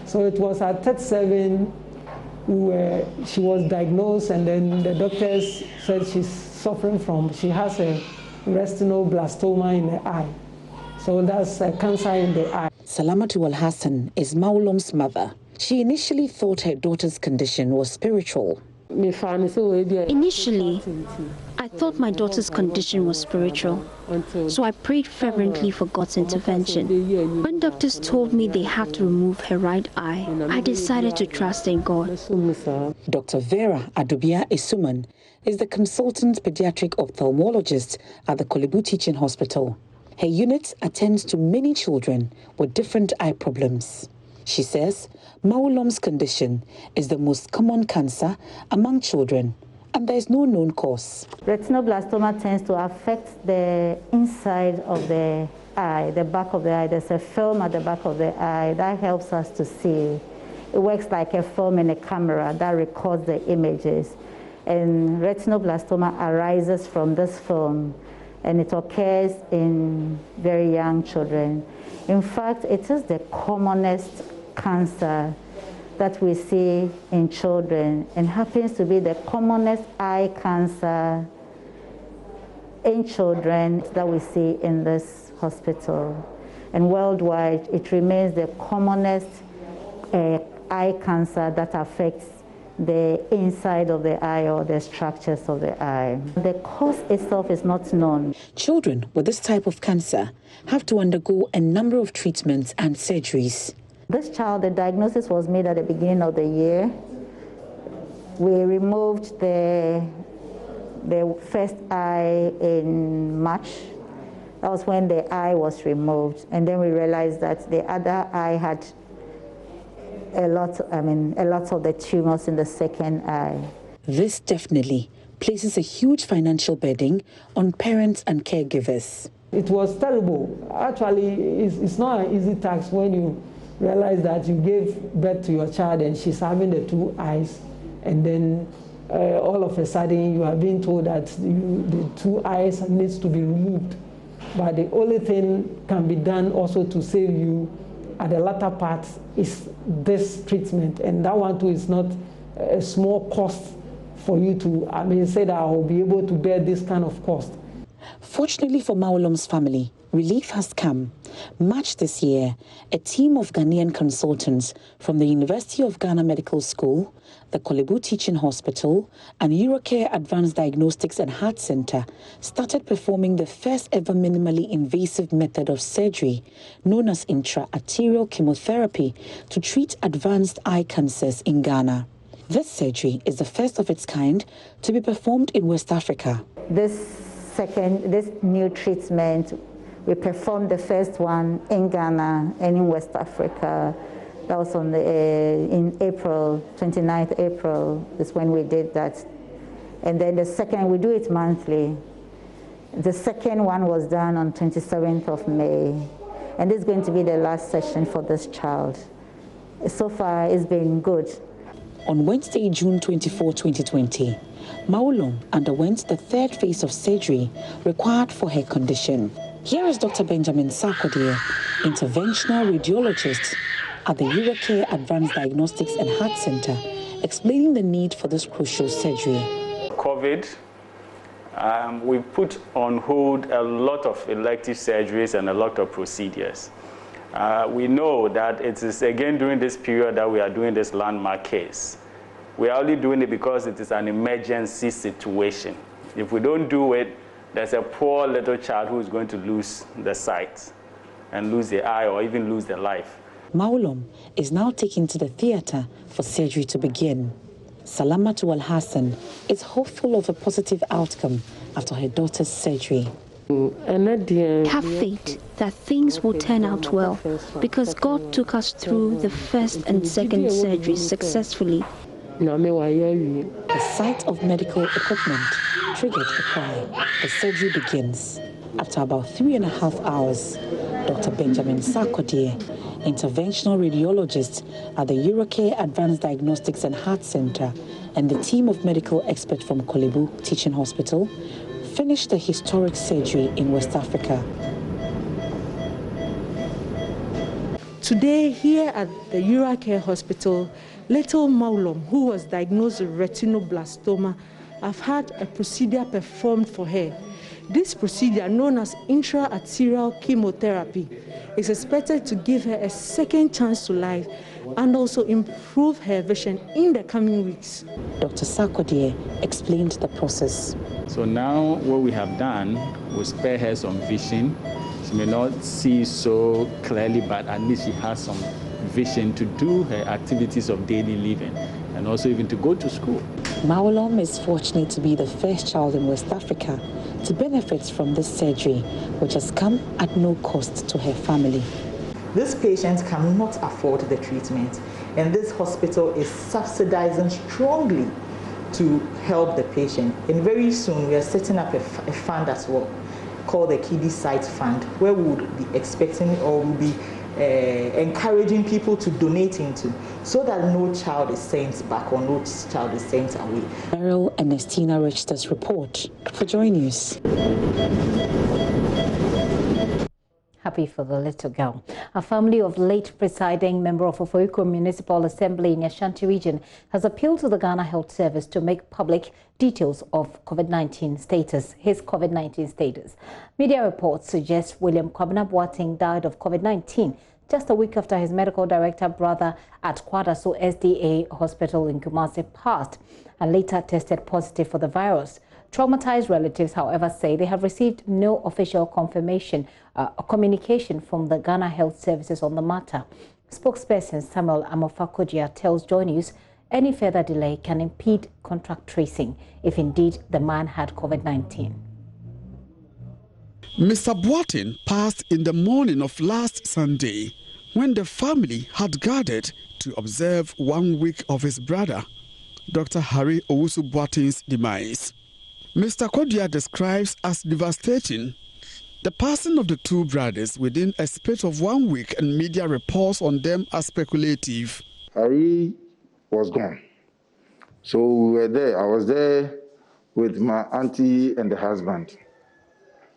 So it was at 37 where she was diagnosed, and then the doctors said she has a retinoblastoma in the eye. So that's a cancer in the eye. Salamatu Al-Hassan is Maulum's mother. She initially thought her daughter's condition was spiritual. Initially, I thought my daughter's condition was spiritual, so I prayed fervently for God's intervention. When doctors told me they had to remove her right eye, I decided to trust in God. Dr. Vera Adubia Isuman is the consultant pediatric ophthalmologist at the Kolebu Teaching Hospital. Her unit attends to many children with different eye problems. She says Maulum's condition is the most common cancer among children, and there is no known cause. Retinoblastoma tends to affect the inside of the eye, the back of the eye. There's a film at the back of the eye that helps us to see. It works like a film in a camera that records the images. And retinoblastoma arises from this film, and it occurs in very young children. In fact, it is the commonest cancer that we see in children and happens to be the commonest eye cancer in children that we see in this hospital. And worldwide, it remains the commonest eye cancer that affects the inside of the eye or the structures of the eye. The cause itself is not known. Children with this type of cancer have to undergo a number of treatments and surgeries. This child, the diagnosis was made at the beginning of the year. We removed the first eye in March. That was when the eye was removed. And then we realized that the other eye had a lot of the tumors in the second eye. This definitely places a huge financial burden on parents and caregivers. It was terrible. Actually, it's not an easy task when you realize that you gave birth to your child and she's having the two eyes, and then all of a sudden you are being told that the two eyes needs to be removed. But the only thing can be done also to save you at the latter part is this treatment, and that one too is not a small cost for you to, say that I will be able to bear this kind of cost. Fortunately for Maulum's family, relief has come. March this year, a team of Ghanaian consultants from the University of Ghana Medical School, the Kolebu Teaching Hospital, and Eurocare Advanced Diagnostics and Heart Center started performing the first ever minimally invasive method of surgery, known as intra-arterial chemotherapy, to treat advanced eye cancers in Ghana. This surgery is the first of its kind to be performed in West Africa. This new treatment, we performed the first one in Ghana and in West Africa. That was on in April, 29th April is when we did that. And then the second, we do it monthly. The second one was done on 27th of May. And this is going to be the last session for this child. So far, it's been good. On Wednesday, June 24, 2020, Maolom underwent the third phase of surgery required for her condition. Here is Dr. Benjamin Sarkodie, interventional radiologist at the Eurocare Advanced Diagnostics and Heart Center, explaining the need for this crucial surgery. COVID, we put on hold a lot of elective surgeries and a lot of procedures. We know that it is again during this period that we are doing this landmark case. We are only doing it because it is an emergency situation. If we don't do it, there's a poor little child who is going to lose the sight and lose the eye or even lose their life. Maolom is now taken to the theater for surgery to begin. Salamatu Al-Hassan is hopeful of a positive outcome after her daughter's surgery. Have faith that things will turn out well because God took us through the first and second surgeries successfully. The sight of medical equipment triggered a cry. The surgery begins. After about 3.5 hours, Dr. Benjamin Sarkodie, interventional radiologist at the Eurocare Advanced Diagnostics and Heart Center, and the team of medical experts from Kolebu Teaching Hospital finished the historic surgery in West Africa. Today, here at the Eurocare Hospital, little Maolom, who was diagnosed with retinoblastoma, have had a procedure performed for her. This procedure, known as intra-arterial chemotherapy, is expected to give her a second chance to life and also improve her vision in the coming weeks. Dr. Sarkodie explained the process. So now what we have done will spare her some vision. She may not see so clearly, but at least she has some vision to do her activities of daily living and also even to go to school. Maolom is fortunate to be the first child in West Africa to benefit from this surgery, which has come at no cost to her family. These patients cannot afford the treatment, and this hospital is subsidizing strongly to help the patient. And very soon we are setting up a fund as well called the Kidney Sight Fund, where we would be expecting or will be encouraging people to donate into, so that no child is sent back or no child is sent away. Beryl Ernestina Richter's report for JoyNews. Happy for the little girl. A family of late presiding member of Ofoiko Municipal Assembly in Ashanti region has appealed to the Ghana Health Service to make public details of his COVID-19 status. Media reports suggest William Kwabena Boateng died of COVID-19 just a week after his medical director brother at Kwadaso SDA Hospital in Kumasi passed and later tested positive for the virus. Traumatized relatives, however, say they have received no official confirmation or communication from the Ghana Health Services on the matter. Spokesperson Samuel Amofa-Kodia tells JoyNews any further delay can impede contact tracing if indeed the man had COVID-19. Mr. Boateng passed in the morning of last Sunday when the family had gathered to observe 1 week of his brother, Dr. Harry Owusu Boateng's demise. Mr. Kodia describes as devastating the passing of the two brothers within a space of 1 week, and media reports on them as speculative. Harry was gone. So we were there. I was there with my auntie and the husband.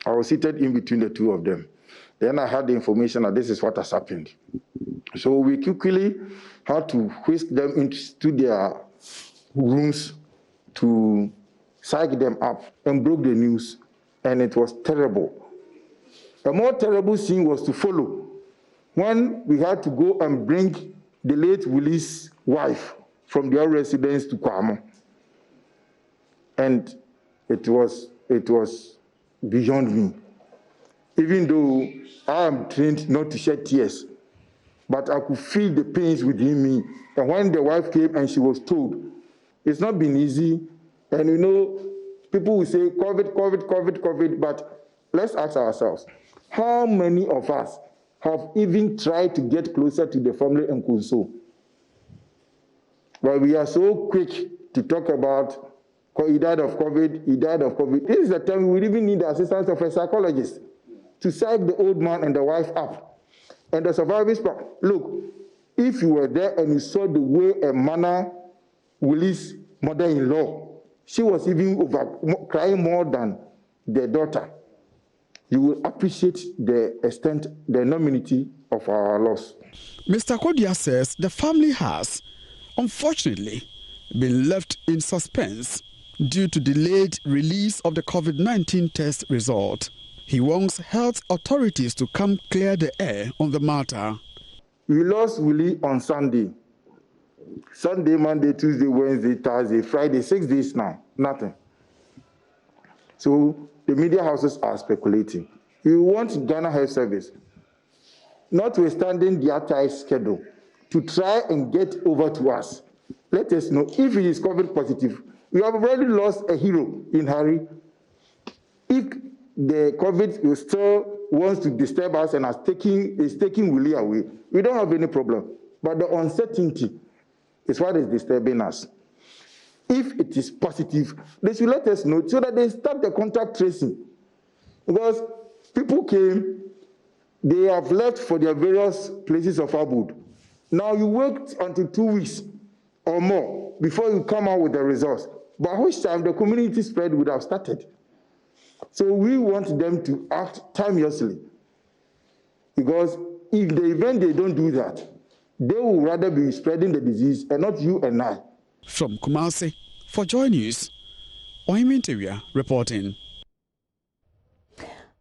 I was seated in between the two of them. Then I had the information that this is what has happened. So we quickly had to whisk them into their rooms to psych them up and broke the news, and it was terrible. A more terrible scene was to follow when we had to go and bring the late Willie's wife from their residence to Kwamo. And it was beyond me. Even though I am trained not to shed tears, but I could feel the pains within me. And when the wife came and she was told It's not been easy. And you know, people will say COVID, but let's ask ourselves, how many of us have even tried to get closer to the family and console? But we are so quick to talk about, he died of COVID. This is the time we even need the assistance of a psychologist to psych the old man and the wife up. And the survivors, look, if you were there and you saw the way a manner Willie's mother-in-law, she was even crying more than the daughter, you will appreciate the extent, the enormity of our loss. Mr. Kodia says the family has, unfortunately, been left in suspense due to delayed release of the COVID-19 test result. He wants health authorities to come clear the air on the matter. We lost Willie on Sunday. Sunday, Monday, Tuesday, Wednesday, Thursday, Friday, 6 days now, nothing. So the media houses are speculating. We want Ghana Health Service, notwithstanding their tight schedule, to try and get over to us. Let us know if he is COVID positive. We have already lost a hero in Harry. If the COVID still wants to disturb us and is taking Willie away, we don't have any problem. But the uncertainty is what is disturbing us. If it is positive, they should let us know so that they start the contact tracing. Because people came, they have left for their various places of abode. Now you wait until 2 weeks or more before you come out with the results, by which time the community spread would have started. So we want them to act timeously, because if the event they don't do that, they will rather be spreading the disease and not you and I. From Kumasi, for Joy News, Ohiminteria reporting.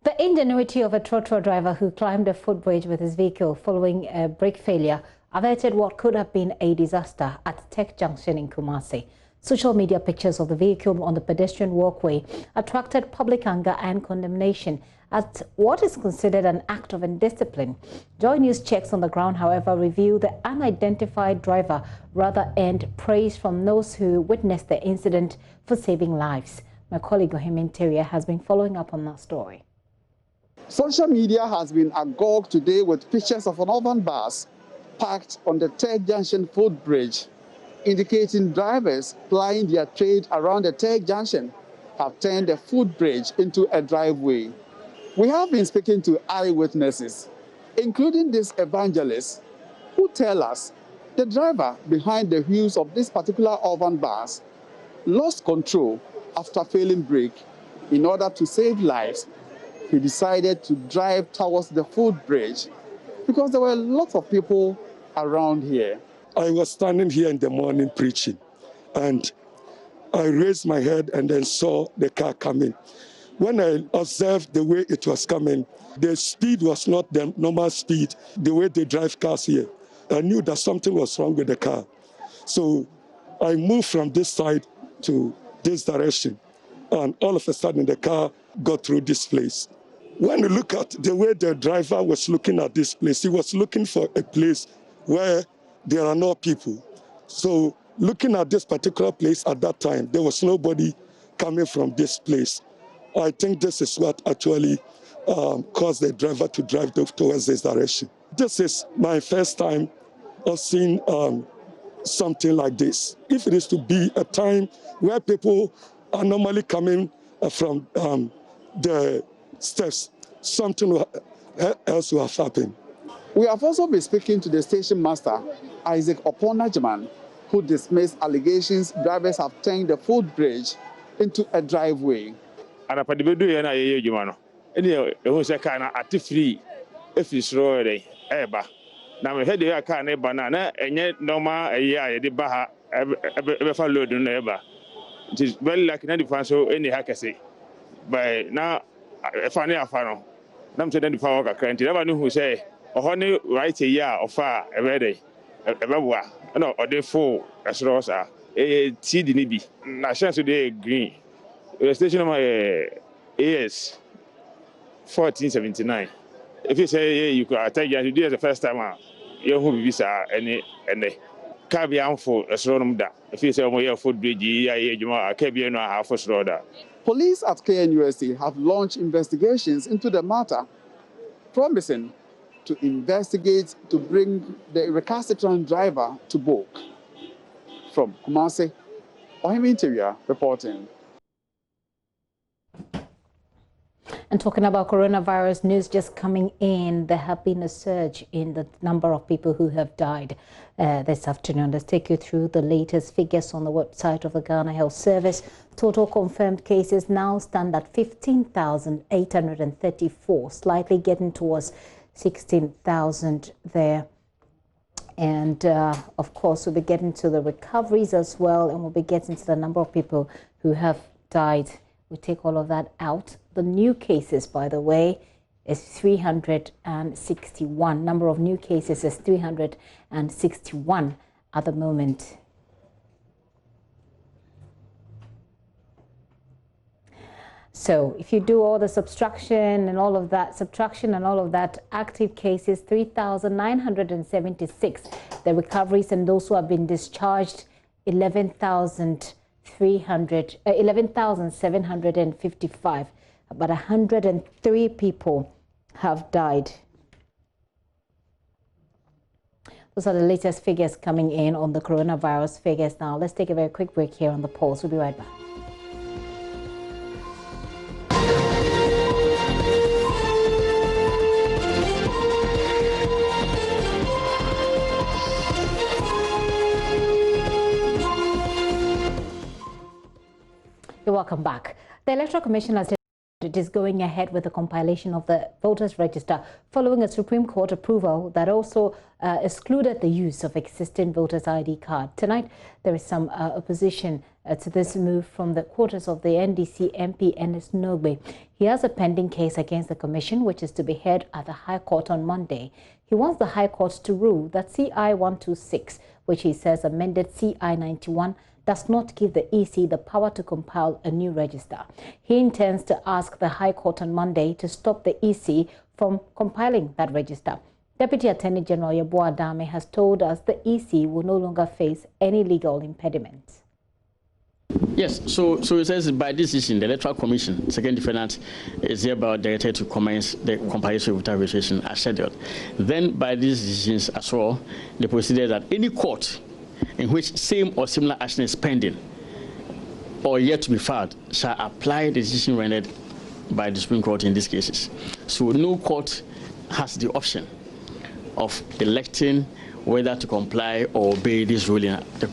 The ingenuity of a trotro driver who climbed a footbridge with his vehicle following a brake failure averted what could have been a disaster at Tech Junction in Kumasi. Social media pictures of the vehicle on the pedestrian walkway attracted public anger and condemnation at what is considered an act of indiscipline. Joy News checks on the ground, however, reveal the unidentified driver rather earned praise from those who witnessed the incident for saving lives. My colleague Ohimin Teria has been following up on that story. Social media has been agog today with pictures of an urban bus parked on the Tech Junction footbridge, indicating drivers plying their trade around the Tech Junction have turned the footbridge into a driveway. We have been speaking to eyewitnesses, including this evangelist, who tell us the driver behind the wheels of this particular urban bus lost control after failing brake. In order to save lives, he decided to drive towards the footbridge because there were lots of people around here. I was standing here in the morning preaching, and I raised my head and then saw the car coming. When I observed the way it was coming, the speed was not the normal speed, the way they drive cars here. I knew that something was wrong with the car. So I moved from this side to this direction, and all of a sudden the car got through this place. When you look at the way the driver was looking at this place, he was looking for a place where there are no people. So looking at this particular place at that time, there was nobody coming from this place. I think this is what actually caused the driver to drive towards this direction. This is my first time of seeing something like this. If it is to be a time where people are normally coming from the steps, something else will have happened. We have also been speaking to the station master, Isaac Oponajaman, who dismissed allegations drivers have turned the footbridge into a driveway. Now we had the car neighbor na enye normal de baha ebe fa load no eba. It is very like na the so any hakase. By now fa na afa no. Nam say na the power ka krant. Never know who say oho ne right here of far ebe dey. Ebe boa. No ode full esro sa. TD ni bi. Na chance dey green. The station number AS 1479. If you say you could attack you do the first time you who visa any. car be for a slow da. If you say more food bridge, I can't be no half a slow da. Police at KNUST have launched investigations into the matter, promising to investigate to bring the recalcitrant driver to book. From Kumasi, Ohim Interior reporting. And talking about coronavirus news just coming in, there have been a surge in the number of people who have died this afternoon. Let's take you through the latest figures on the website of the Ghana Health Service. Total confirmed cases now stand at 15,834, slightly getting towards 16,000 there. And of course, we'll be getting to the recoveries as well, and we'll be getting to the number of people who have died. We take all of that out. The new cases, by the way, is 361. Number of new cases is 361 at the moment. So if you do all the subtraction and all of that, active cases 3,976. The recoveries and those who have been discharged 11,755. About 103 people have died. Those are the latest figures coming in on the coronavirus figures. Now let's take a very quick break here on the Pulse. We'll be right back. You're welcome back. The Electoral Commission has it is going ahead with the compilation of the voters register following a Supreme Court approval that also excluded the use of existing voters ID card. Tonight there is some opposition to this move from the quarters of the NDC MP Ennis Nogbe. He has a pending case against the commission which is to be heard at the High Court on Monday. He wants the High Court to rule that CI 126, which he says amended CI 91, does not give the EC the power to compile a new register. He intends to ask the High Court on Monday to stop the EC from compiling that register. Deputy Attorney General Yeboah Dame has told us the EC will no longer face any legal impediment. Yes, so it says by this decision, the Electoral Commission, second defendant, is hereby directed to commence the compilation of voter registration as scheduled. Then by these decisions as well, they proceeded that any court in which same or similar action is pending or yet to be filed shall apply the decision rendered by the Supreme Court in these cases. So no court has the option of electing whether to comply or obey this ruling. The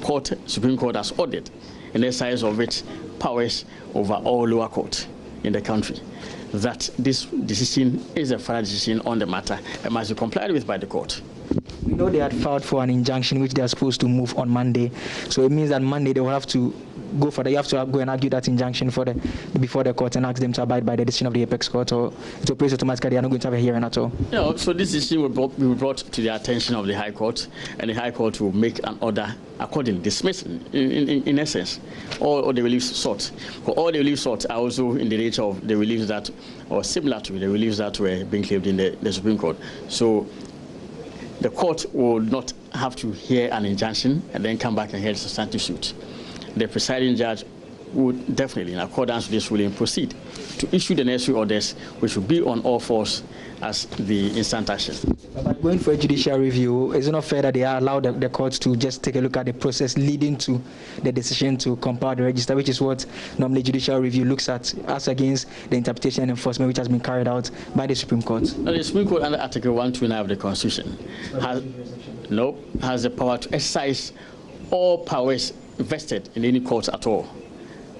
Supreme Court has ordered an exercise of its powers over all lower courts in the country, that this decision is a final decision on the matter and must be complied with by the court. We know they had filed for an injunction which they are supposed to move on Monday. So it means that Monday they will have to go for that. You have to go and argue that injunction before the court and ask them to abide by the decision of the Apex Court, or it operates automatically. They are not going to have a hearing at all. No, so this decision will be brought to the attention of the High Court, and the High Court will make an order accordingly, dismissing, in essence, all the reliefs sought. All the reliefs sought are also in the nature of the reliefs that, or similar to the reliefs that were being claimed in the Supreme Court. So the court will not have to hear an injunction and then come back and hear the substantive suit. The presiding judge would definitely, in accordance with this ruling, proceed to issue the necessary orders, which will be on all fours as the instant action. But going for a judicial review, is it not fair that they are allowed the courts to just take a look at the process leading to the decision to compile the register, which is what normally judicial review looks at, as against the interpretation and enforcement which has been carried out by the Supreme Court? Now, the Supreme Court, under Article 129 of the Constitution, has the power to exercise all powers vested in any court at all.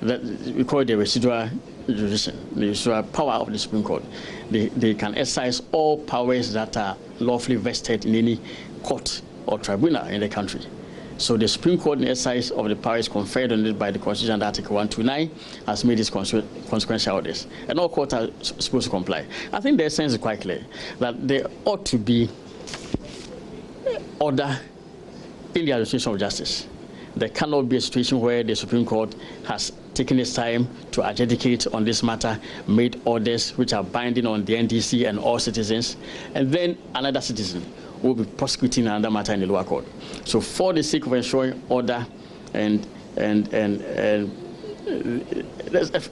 That we call it the residual jurisdiction, the residual power of the Supreme Court. They can exercise all powers that are lawfully vested in any court or tribunal in the country. So the Supreme Court, in the exercise of the powers conferred on it by the Constitution under Article 129, has made these consequential orders, and all courts are supposed to comply. I think the essence is quite clear, that there ought to be order in the administration of justice. There cannot be a situation where the Supreme Court has taken its time to adjudicate on this matter, made orders which are binding on the NDC and all citizens, and then another citizen will be prosecuting another matter in the lower court. So for the sake of ensuring order and an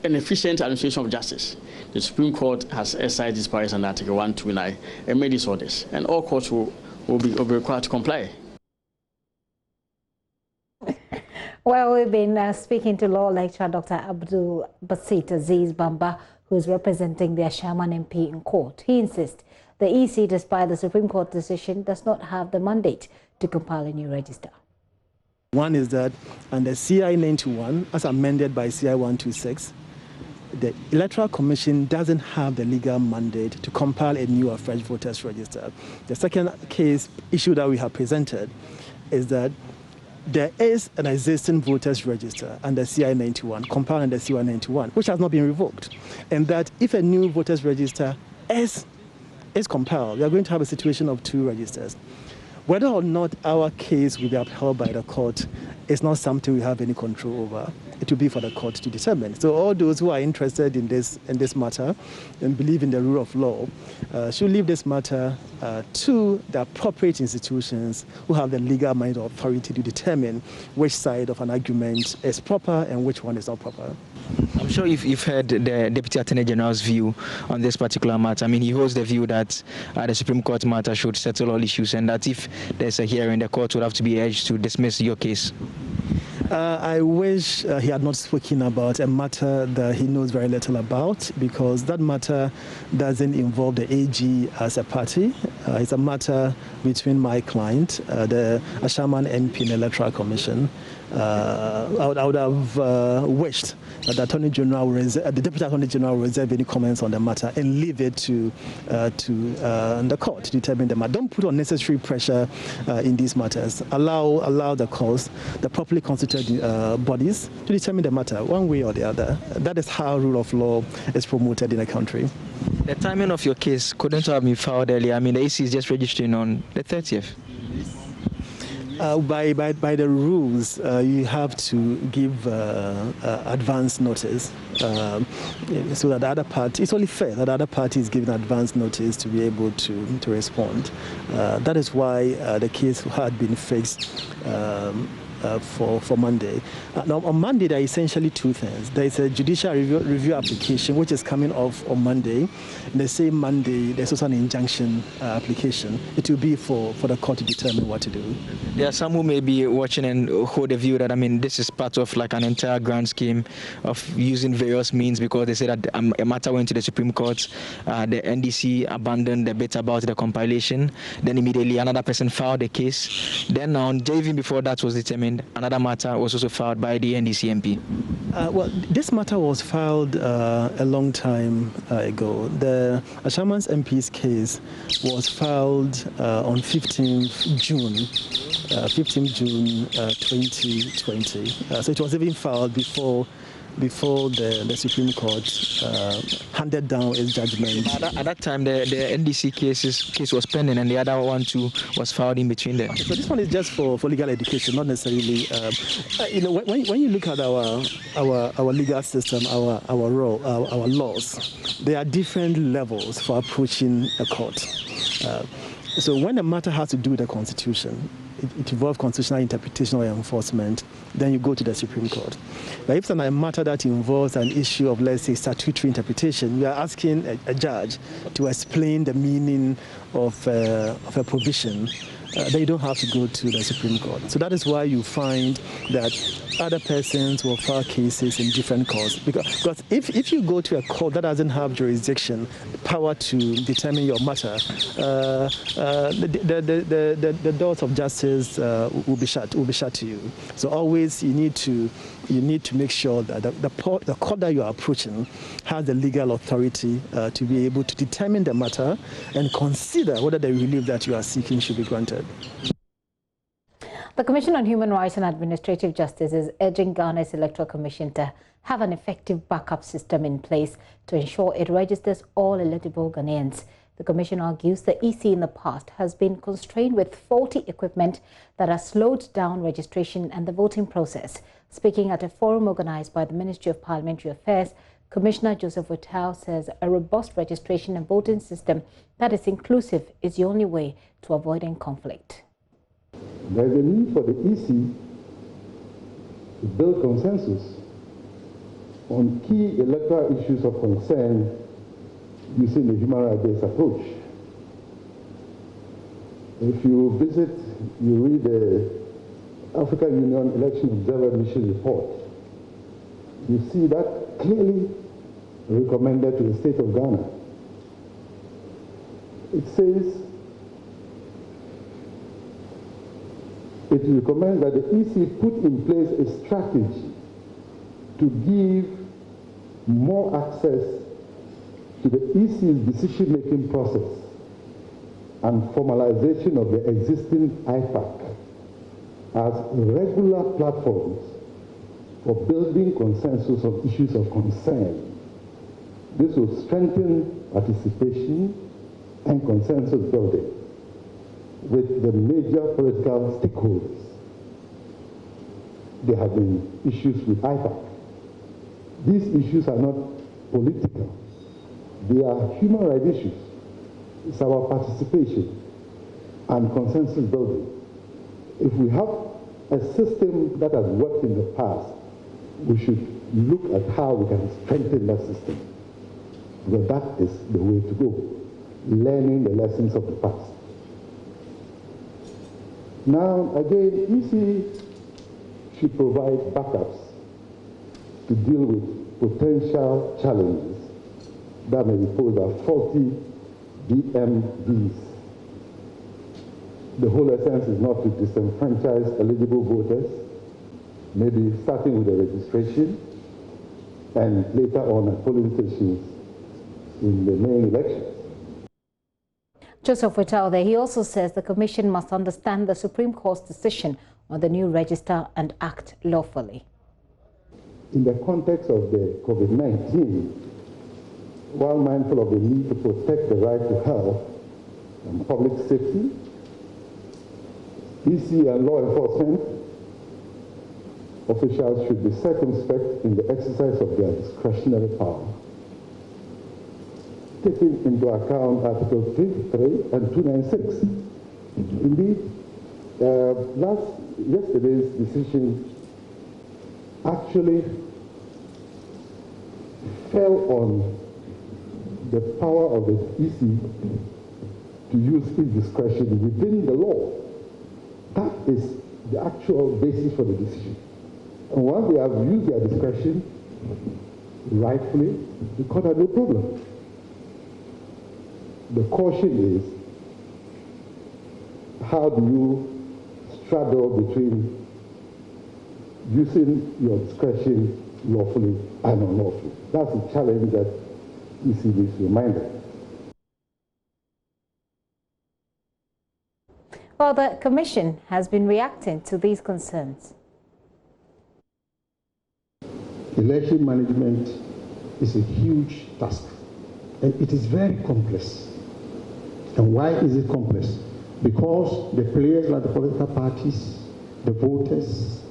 efficient administration of justice, the Supreme Court has exercised its powers under Article 129 and made these orders, and all courts will be required to comply. Well, we've been speaking to law lecturer Dr. Abdul Basit Aziz Bamba, who is representing the Ashaman MP in court. He insists the EC, despite the Supreme Court decision, does not have the mandate to compile a new register. One is that under CI 91, as amended by CI 126, the Electoral Commission doesn't have the legal mandate to compile a new or fresh voters register. The second case issue that we have presented is that there is an existing voters register under CI 91, compiled under CI 91, which has not been revoked. And that if a new voters register is compiled, we are going to have a situation of two registers. Whether or not our case will be upheld by the court is not something we have any control over. It will be for the court to determine. So all those who are interested in this matter and believe in the rule of law should leave this matter to the appropriate institutions who have the legal mind or authority to determine which side of an argument is proper and which one is not proper. I'm sure if you've heard the Deputy Attorney General's view on this particular matter. I mean, he holds the view that the Supreme Court matter should settle all issues, and that if there's a hearing, the court would have to be urged to dismiss your case. I wish he had not spoken about a matter that he knows very little about, because that matter doesn't involve the AG as a party. It's a matter between my client, the Ashaman MP in the Electoral Commission. I would have wished that the Deputy Attorney General will reserve any comments on the matter and leave it to the court to determine the matter. Don't put unnecessary pressure in these matters. Allow the courts, the properly constituted bodies, to determine the matter one way or the other. That is how rule of law is promoted in a country. The timing of your case couldn't have been filed earlier. I mean, the AC is just registering on the 30th. By the rules, you have to give advance notice so that the other party, it's only fair that the other party is given advance notice to be able to respond. That is why the case had been fixed for Monday. Now, on Monday, there are essentially two things. There is a judicial review application, which is coming off on Monday. And the same Monday, there's also an injunction application. It will be for the court to determine what to do. There are some who may be watching and hold the view that, I mean, this is part of like an entire grand scheme of using various means, because they say that a matter went to the Supreme Court, the NDC abandoned the bit about the compilation, then immediately another person filed the case. Then now, even before that was determined, another matter was also filed by the NDC MP. Well, this matter was filed a long time ago. The Ashaman's MP's case was filed on 15th June 2020. So it was even filed before the Supreme Court handed down its judgment. At that time, the NDC case was pending, and the other one too was filed in between them. Okay, so this one is just for legal education, not necessarily. When you look at our legal system, our laws, there are different levels for approaching a court. So when a matter has to do with the Constitution, it involves constitutional interpretation or enforcement, then you go to the Supreme Court. But if it's a matter that involves an issue of, let's say, statutory interpretation, you are asking a judge to explain the meaning of a provision, then you don't have to go to the Supreme Court. So that is why you find that other persons will file cases in different courts. Because if you go to a court that doesn't have jurisdiction, power to determine your matter, the doors of justice will be shut to you. So always you need to make sure that the court that you are approaching has the legal authority to be able to determine the matter and consider whether the relief that you are seeking should be granted. The Commission on Human Rights and Administrative Justice is urging Ghana's Electoral Commission to have an effective backup system in place to ensure it registers all eligible Ghanaians. The Commission argues the EC in the past has been constrained with faulty equipment that has slowed down registration and the voting process. Speaking at a forum organized by the Ministry of Parliamentary Affairs, Commissioner Joseph Whittal says a robust registration and voting system that is inclusive is the only way to avoiding conflict. There is a need for the EC to build consensus on key electoral issues of concern using the human rights-based approach. If you visit, you read the African Union Election Observer Mission report, you see that clearly recommended to the state of Ghana. It says it recommends that the EC put in place a strategy to give more access to the EC's decision-making process and formalization of the existing IPAC as regular platforms for building consensus on issues of concern. This will strengthen participation and consensus building with the major political stakeholders. There have been issues with IPAC. These issues are not political. They are human rights issues. It's our participation and consensus building. If we have a system that has worked in the past, we should look at how we can strengthen that system. Because that is the way to go, learning the lessons of the past. Now, again, EC should provide backups to deal with potential challenges that may be posed by faulty DMVs. The whole essence is not to disenfranchise eligible voters, maybe starting with the registration and later on at polling stations in the main elections. Joseph Whittal there, he also says the Commission must understand the Supreme Court's decision on the new register and act lawfully. In the context of the COVID-19, while mindful of the need to protect the right to health and public safety, EC and law enforcement officials should be circumspect in the exercise of their discretionary power, taking into account Article 23 and 296. Indeed, yesterday's decision actually fell on the power of the EC to use its discretion within the law. That is the actual basis for the decision. And once they have used their discretion rightfully, the court had no problem. The caution is, how do you straddle between using your discretion lawfully and unlawfully? That's the challenge that EC needs reminded. Well, the Commission has been reacting to these concerns. Election management is a huge task, and it is very complex. And why is it complex? Because the players like the political parties, the voters,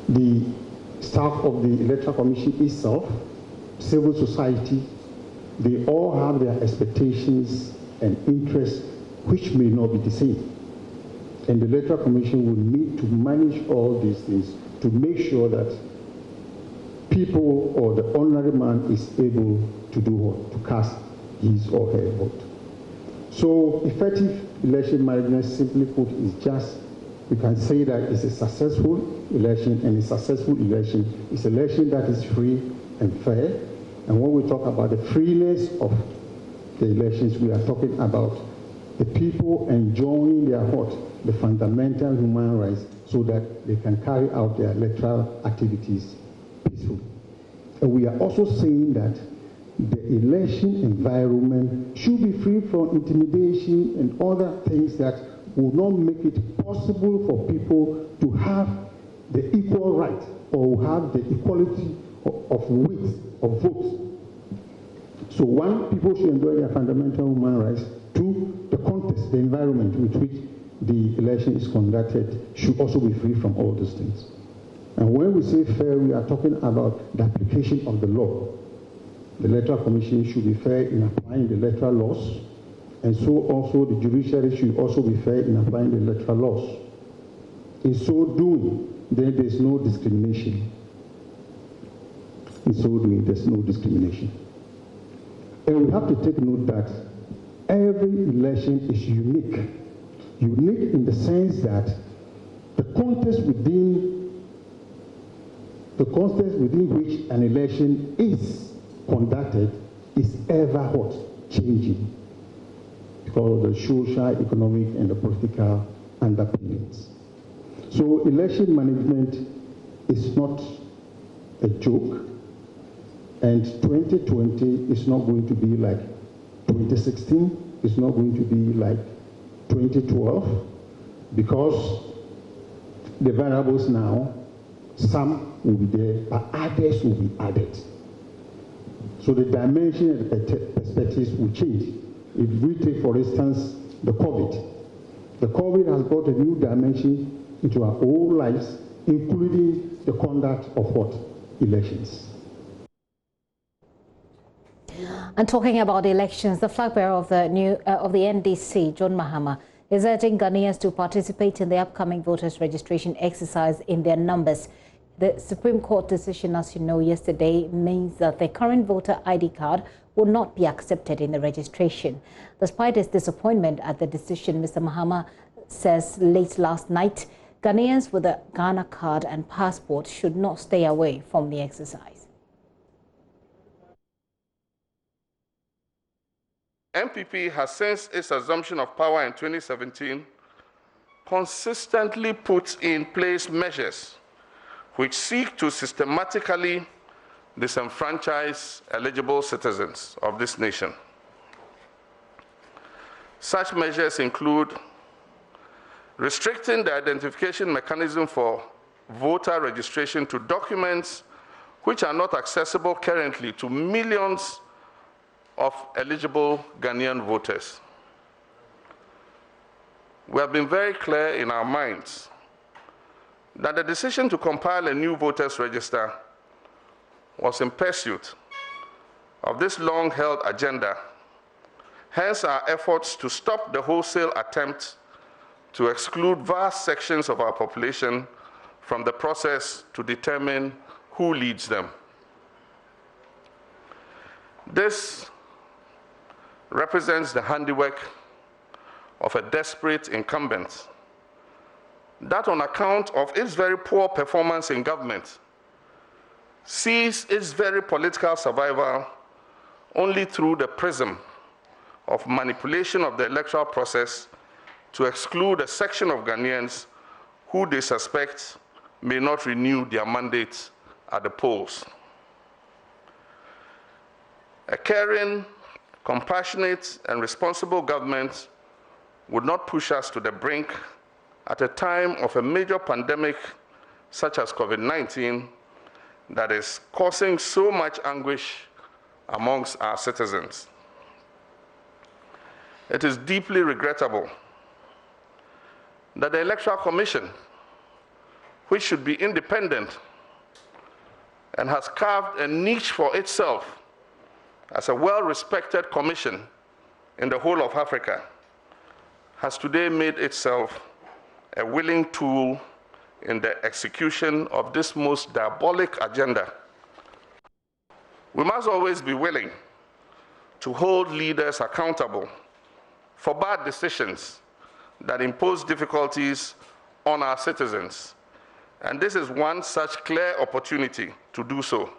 the staff of the Electoral Commission itself, civil society, they all have their expectations and interests which may not be the same. And the Electoral Commission will need to manage all these things to make sure that people or the ordinary man is able to do what? To cast his or her vote. So effective election management, simply put, is just, we can say that it's a successful election, and a successful election is an election that is free and fair. And when we talk about the freeness of the elections, we are talking about the people enjoying their what? The fundamental human rights, so that they can carry out their electoral activities peacefully. And we are also saying that the election environment should be free from intimidation and other things that will not make it possible for people to have the equal right or have the equality of weight of votes. So one, people should enjoy their fundamental human rights. Two, the context, the environment with which the election is conducted should also be free from all those things. And when we say fair, we are talking about the application of the law. The Electoral Commission should be fair in applying the electoral laws, and so also the judiciary should also be fair in applying the electoral laws. In so doing, then there's no discrimination. In so doing, there's no discrimination. And we have to take note that every election is unique. Unique in the sense that the context within which an election is conducted is ever what? Changing, because of the social, economic, and the political underpinnings. So election management is not a joke, and 2020 is not going to be like 2016, it's not going to be like 2012, because the variables now, some will be there, but others will be added. So the dimension and the perspectives will change. If we take, for instance, the COVID has brought a new dimension into our whole lives, including the conduct of what? Elections. And talking about elections, the flag bearer of the NDC, John Mahama, is urging Ghanaians to participate in the upcoming voters registration exercise in their numbers. The Supreme Court decision, as you know, yesterday means that the current voter ID card will not be accepted in the registration. Despite his disappointment at the decision, Mr. Mahama says late last night, Ghanaians with a Ghana card and passport should not stay away from the exercise. MPP has, since its assumption of power in 2017, consistently put in place measures which seek to systematically disenfranchise eligible citizens of this nation. Such measures include restricting the identification mechanism for voter registration to documents which are not accessible currently to millions of eligible Ghanaian voters. We have been very clear in our minds that the decision to compile a new voters register was in pursuit of this long-held agenda. Hence our efforts to stop the wholesale attempt to exclude vast sections of our population from the process to determine who leads them. This represents the handiwork of a desperate incumbent that, on account of its very poor performance in government, sees its very political survival only through the prism of manipulation of the electoral process to exclude a section of Ghanaians who they suspect may not renew their mandate at the polls. A caring, compassionate, and responsible government would not push us to the brink at a time of a major pandemic such as COVID-19 that is causing so much anguish amongst our citizens. It is deeply regrettable that the Electoral Commission, which should be independent and has carved a niche for itself as a well-respected commission in the whole of Africa, has today made itself a willing tool in the execution of this most diabolic agenda. We must always be willing to hold leaders accountable for bad decisions that impose difficulties on our citizens. And this is one such clear opportunity to do so.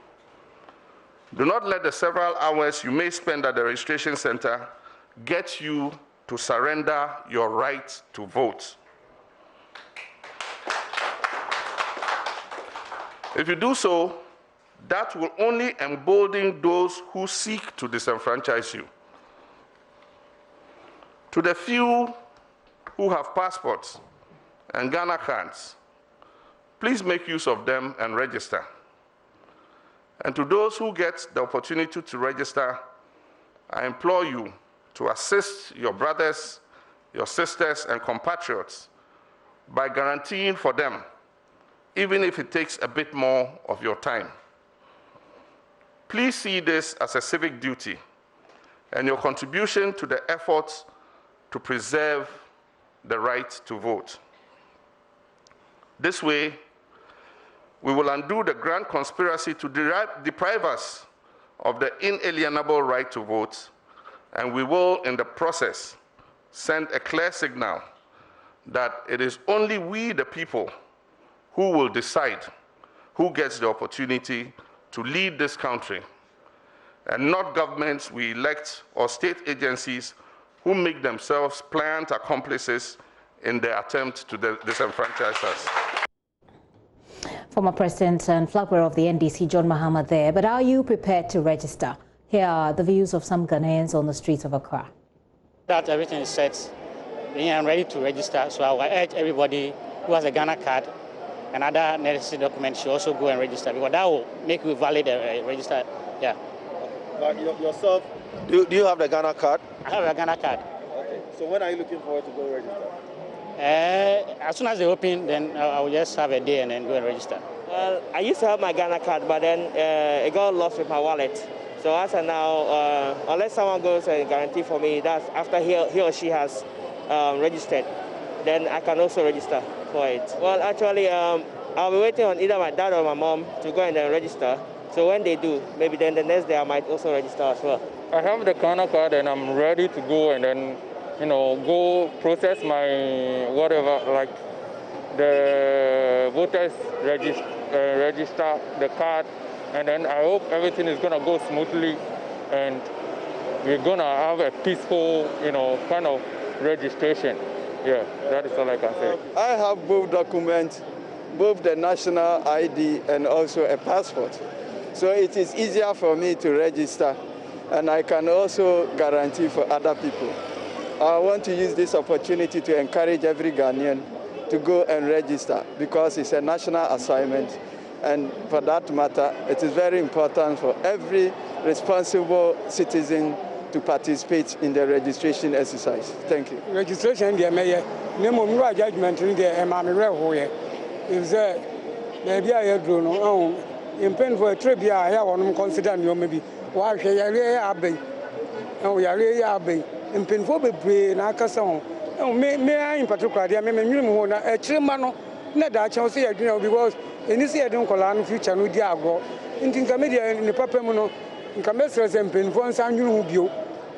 Do not let the several hours you may spend at the registration center get you to surrender your right to vote. If you do so, that will only embolden those who seek to disenfranchise you. To the few who have passports and Ghana cards, please make use of them and register. And to those who get the opportunity to register, I implore you to assist your brothers, your sisters, and compatriots by guaranteeing for them even if it takes a bit more of your time. Please see this as a civic duty and your contribution to the efforts to preserve the right to vote. This way, we will undo the grand conspiracy to deprive us of the inalienable right to vote, and we will, in the process, send a clear signal that it is only we, the people, who will decide who gets the opportunity to lead this country, and not governments we elect or state agencies who make themselves pliant accomplices in their attempt to disenfranchise us. Former President and flag bearer of the NDC, John Mahama there. But are you prepared to register? Here are the views of some Ghanaians on the streets of Accra. That everything is set. I'm ready to register, so I will urge everybody who has a Ghana card and other necessary documents should also go and register, because that will make you valid register. Yeah. Yourself, do you have the Ghana card? I have a Ghana card. Okay. So when are you looking forward to go register? As soon as they open, then I will just have a day and then go and register. Well, I used to have my Ghana card, but then it got lost with my wallet. So as of now, unless someone goes and guarantee for me that after he or she has registered, then I can also register for it. Well, actually, I'll be waiting on either my dad or my mom to go and then register. So when they do, maybe then the next day I might also register as well. I have the Ghana card and I'm ready to go and then, go process my whatever, like the voters register the card, and then I hope everything is gonna go smoothly and we're gonna have a peaceful, kind of registration. Yeah, that is all I can say. I have both documents, both the national ID and also a passport. So it is easier for me to register, and I can also guarantee for other people. I want to use this opportunity to encourage every Ghanaian to go and register, because it's a national assignment. And for that matter, it is very important for every responsible citizen to participate in the registration exercise. Thank you. Registration, the mayor, no judgment in the Emmanuel. If maybe I had grown in pain for a trip, I want to consider you maybe. Why should I be? Oh, we are really abbey. In pain for the brain, I can say, may I in particular, I mean, a trimano, not that chance here, because in this year, don't call on future no diago. In Tinkamedia in the Papamono, in Camestras and pain for San Yubio.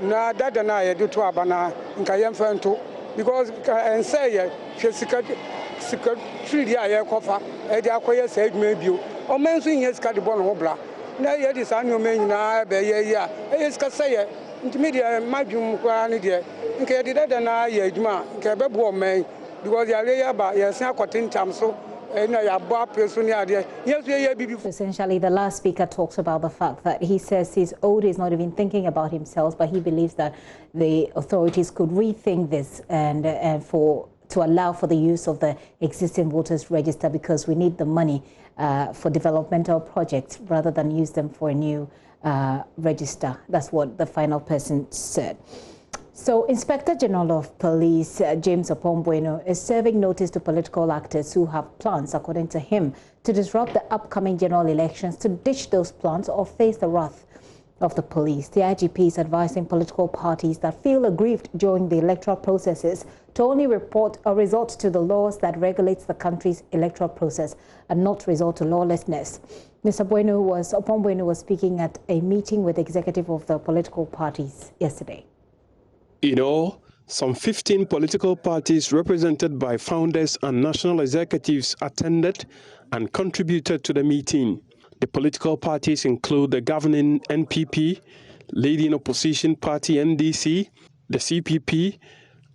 Now that and I do to Abana in Cayenne Fanto, because and say, she's secretary, I coffer, and the acquire said maybe, or mentioning his Cadibon Hobla. Now, yet is annual man, I be ya, it's Cassay, intermediate, Majum, Quanidia, and Caddy and I, Yadma, Cababo man, because the area by Yasaquatin Tamso. Essentially, the last speaker talks about the fact that he says his old is not even thinking about himself, but he believes that the authorities could rethink this and to allow for the use of the existing voters register, because we need the money for developmental projects rather than use them for a new register. That's what the final person said. So, Inspector General of Police James Opombueno is serving notice to political actors who have plans, according to him, to disrupt the upcoming general elections, to ditch those plans or face the wrath of the police. The IGP is advising political parties that feel aggrieved during the electoral processes to only report or resort to the laws that regulates the country's electoral process and not resort to lawlessness. Mr. Opombueno was speaking at a meeting with the executive of the political parties yesterday. Some 15 political parties represented by founders and national executives attended and contributed to the meeting. The political parties include the governing NPP, leading opposition party NDC, the CPP,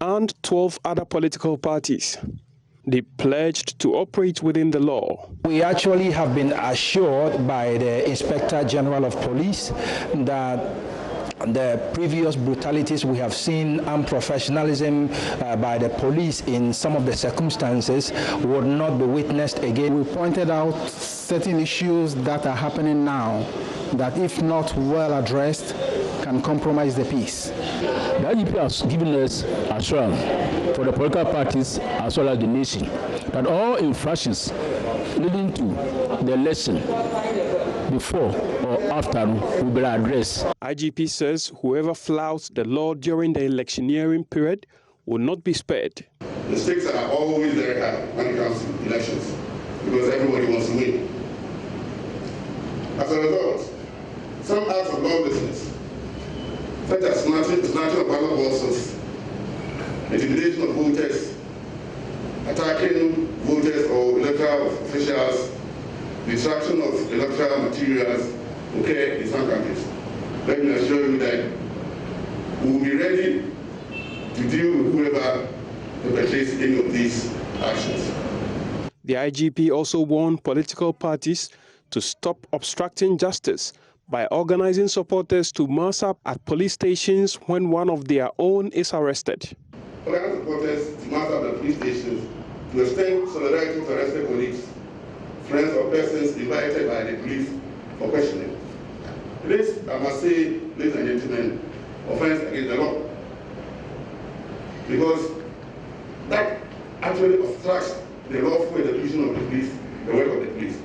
and 12 other political parties. They pledged to operate within the law. We actually have been assured by the Inspector General of Police that the previous brutalities we have seen, unprofessionalism by the police in some of the circumstances would not be witnessed again. We pointed out certain issues that are happening now that, if not well addressed, can compromise the peace. The IGP has given us assurance for the political parties as well as the nation that all infractions leading to the election before or after will be addressed. IGP says whoever flouts the law during the electioneering period will not be spared. The stakes are always very high when it comes to elections because everybody wants to win. As a result, some acts of lawlessness, such as snatching of ballot boxes, intimidation of voters, attacking voters or electoral officials, destruction of electoral materials, occur in some countries. Let me assure you that we will be ready to deal with whoever perpetrates any of these actions. The IGP also warned political parties to stop obstructing justice by organizing supporters to mass up at police stations when one of their own is arrested. Organize supporters to mass up at police stations to extend solidarity to arrested colleagues, friends or persons invited by the police for questioning. This, I must say, ladies and gentlemen, offense against the law. Because that actually obstructs the lawful execution of the police, the work of the police.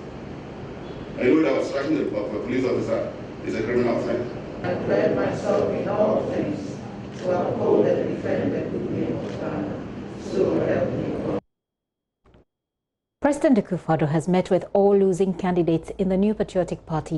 I know that obstruction of a police officer is a criminal offense. I pledge myself in all things to uphold and defend the good name of God. So help me God. President Akufo-Addo has met with all losing candidates in the New Patriotic Party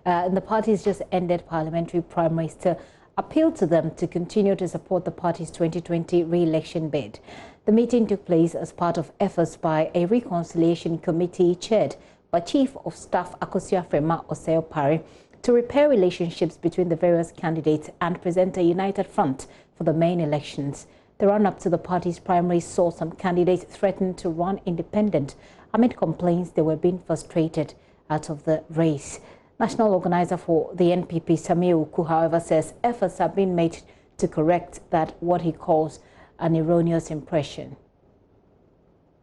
in the party's just ended parliamentary primaries to appeal to them to continue to support the party's 2020 re-election bid. The meeting took place as part of efforts by a reconciliation committee chaired by Chief of Staff Akosua Frema Oseo Pare to repair relationships between the various candidates and present a united front for the main elections. The run-up to the party's primaries saw some candidates threaten to run independent amid complaints they were being frustrated out of the race. National organizer for the NPP, Samir Uku, however, says efforts have been made to correct that what he calls an erroneous impression.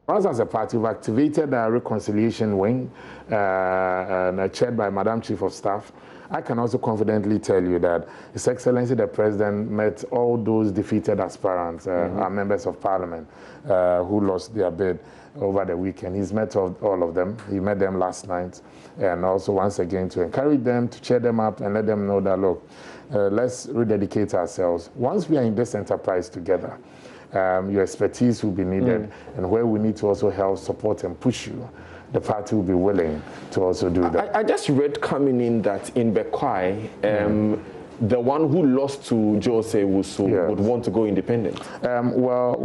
Us as a party, we've activated a reconciliation wing chaired by Madam Chief of Staff. I can also confidently tell you that His Excellency the President met all those defeated aspirants, our members of Parliament who lost their bid over the weekend. He's met all of them. He met them last night, and also once again to encourage them, to cheer them up and let them know that, look, let's rededicate ourselves. Once we are in this enterprise together, your expertise will be needed, and where we need to also help, support and push you, the party will be willing to also do that. I just read coming in that in Bekwai, the one who lost to Jose Wusu would want to go independent. Well,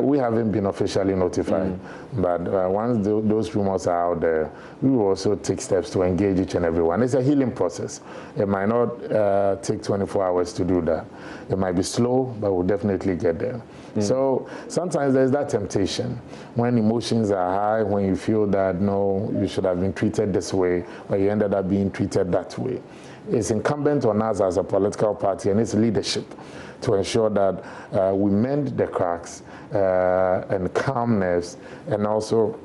we haven't been officially notified, but once those rumors are out there, we will also take steps to engage each and everyone. It's a healing process. It might not take 24 hours to do that. It might be slow, but we'll definitely get there. So sometimes there's that temptation when emotions are high, when you feel that, no, you should have been treated this way, or you ended up being treated that way. It's incumbent on us as a political party and its leadership to ensure that we mend the cracks and calmness, and also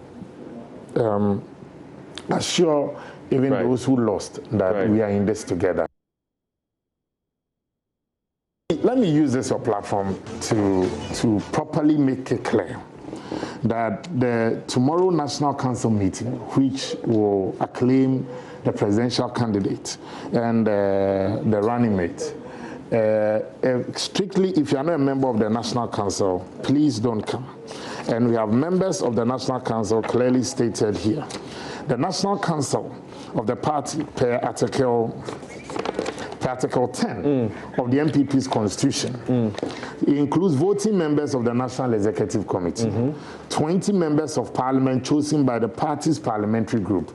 assure even those who lost that we are in this together. Let me use this platform to properly make it clear that the tomorrow National Council meeting, which will acclaim the presidential candidate and the running mate, strictly, if you are not a member of the National Council, please don't come. And we have members of the National Council clearly stated here. The National Council of the party, per Article 10 of the NPP's constitution. It includes voting members of the National Executive Committee, 20 members of parliament chosen by the party's parliamentary group,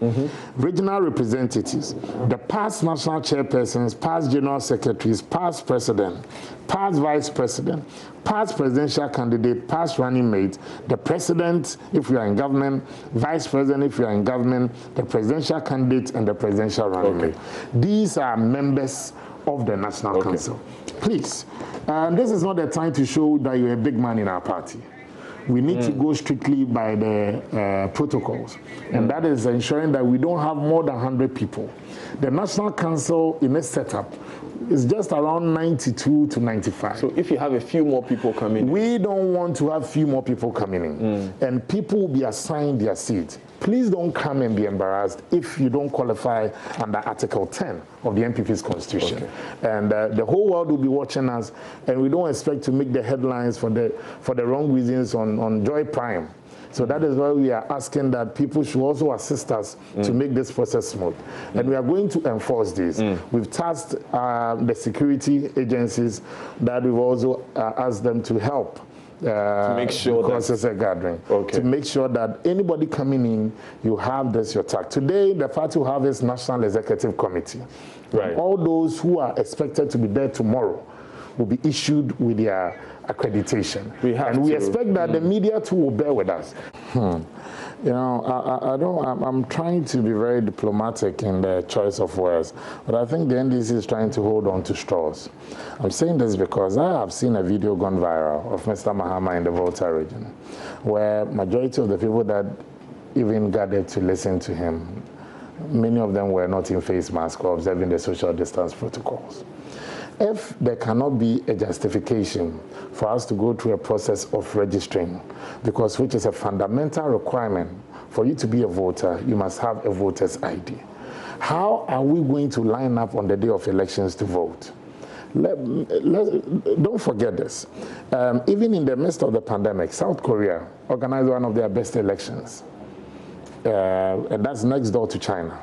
regional representatives, the past national chairpersons, past general secretaries, past president, past vice president, past presidential candidate, past running mate, the president if you are in government, vice president if you are in government, the presidential candidate and the presidential running mate. These are members of the National Council. Please, this is not the time to show that you're a big man in our party. We need to go strictly by the protocols, and that is ensuring that we don't have more than 100 people. The National Council in its setup is just around 92 to 95. So if you have a few more people coming in. We don't want to have few more people coming in. And people will be assigned their seat. Please don't come and be embarrassed if you don't qualify under Article 10 of the NPP's constitution. Okay. And the whole world will be watching us, and we don't expect to make the headlines for the wrong reasons on Joy Prime. So that is why we are asking that people should also assist us to make this process smooth. And we are going to enforce this. We've tasked the security agencies that we've also asked them to help to make sure process a gathering. Okay. To make sure that anybody coming in, you have this your tag. Today, the party will have its National Executive Committee. Right. All those who are expected to be there tomorrow will be issued with their accreditation. We expect that the media too will bear with us. You know, I'm trying to be very diplomatic in the choice of words, but I think the NDC is trying to hold on to straws. I'm saying this because I have seen a video gone viral of Mr. Mahama in the Volta region, where majority of the people that even gathered to listen to him, many of them were not in face mask or observing the social distance protocols. If there cannot be a justification for us to go through a process of registering, because which is a fundamental requirement for you to be a voter, you must have a voter's ID. How are we going to line up on the day of elections to vote? Don't forget this. Even in the midst of the pandemic, South Korea organized one of their best elections. And that's next door to China.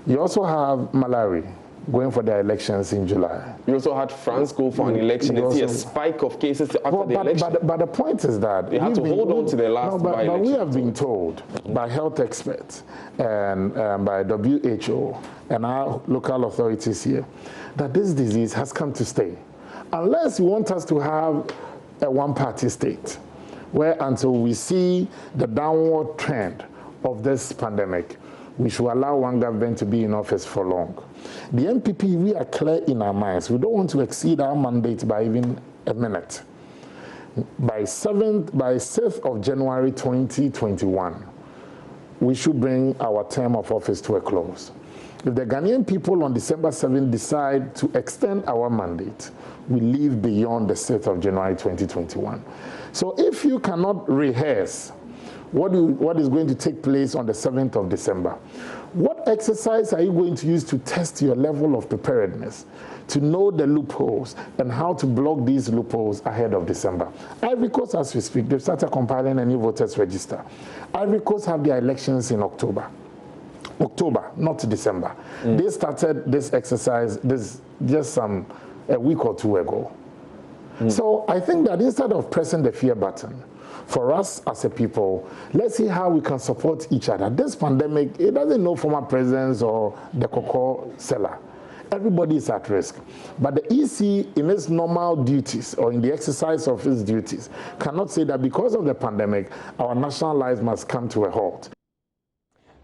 You also have Malawi going for their elections in July. You also had France go for an election and see a spike of cases after the election. But the point is that they had to hold on to their last by-election. But we have been told by health experts and by WHO and our local authorities here that this disease has come to stay. Unless you want us to have a one-party state, where until we see the downward trend of this pandemic, we should allow one government to be in office for long. The NPP, we are clear in our minds. We don't want to exceed our mandate by even a minute. By 6th of January 2021, we should bring our term of office to a close. If the Ghanaian people on December 7th decide to extend our mandate, we live beyond the 6th of January 2021. So if you cannot rehearse what is going to take place on the 7th of December, what exercise are you going to use to test your level of preparedness, to know the loopholes and how to block these loopholes ahead of December? Ivory Coast, as we speak, they've started compiling a new voters register. Ivory Coast have their elections in October, not December. They started this exercise just a week or two ago. So I think that instead of pressing the fear button, for us as a people, let's see how we can support each other. This pandemic, it doesn't know former presidents or the cocoa seller. Everybody is at risk. But the EC, in its normal duties or in the exercise of its duties, cannot say that because of the pandemic, our national lives must come to a halt.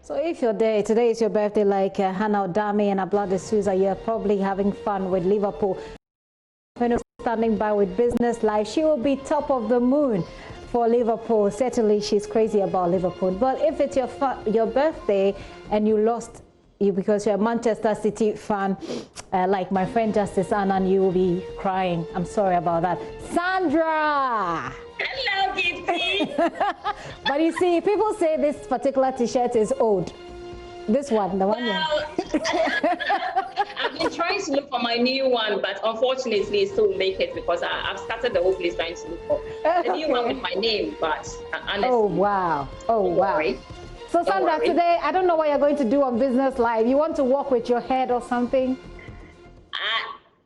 So if you're there, today is your birthday, like Hannah Odami and Ablade Souza, you're probably having fun with Liverpool. Standing by with Business Live, she will be top of the moon for Liverpool. Certainly she's crazy about Liverpool. But if it's your birthday and you lost because you're a Manchester City fan, like my friend Justice Annan, you will be crying. I'm sorry about that. Sandra! Hello, Gifty! But you see, people say this particular t-shirt is old. This one, the one. Well, I've been trying to look for my new one, but unfortunately, it still make it because I've started the whole place trying to look for the new one with my name. But honestly, oh wow, oh wow. So Sandra, today I don't know what you're going to do on Business Live. You want to walk with your head or something?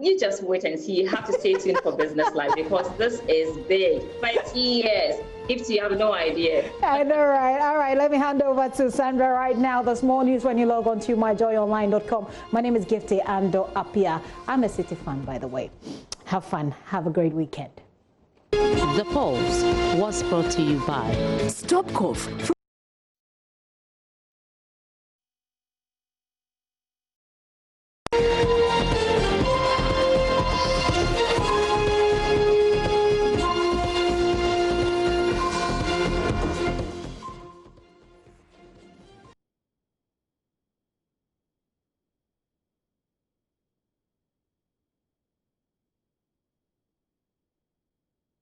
You just wait and see. You have to stay tuned for Business Live because this is big. 30 years. If you have no idea. I know, right? All right, let me hand over to Sandra right now. There's more news when you log on to myjoyonline.com. My name is Gifty Ando Apia. I'm a City fan, by the way. Have fun. Have a great weekend. The Pulse was brought to you by Stop Cough.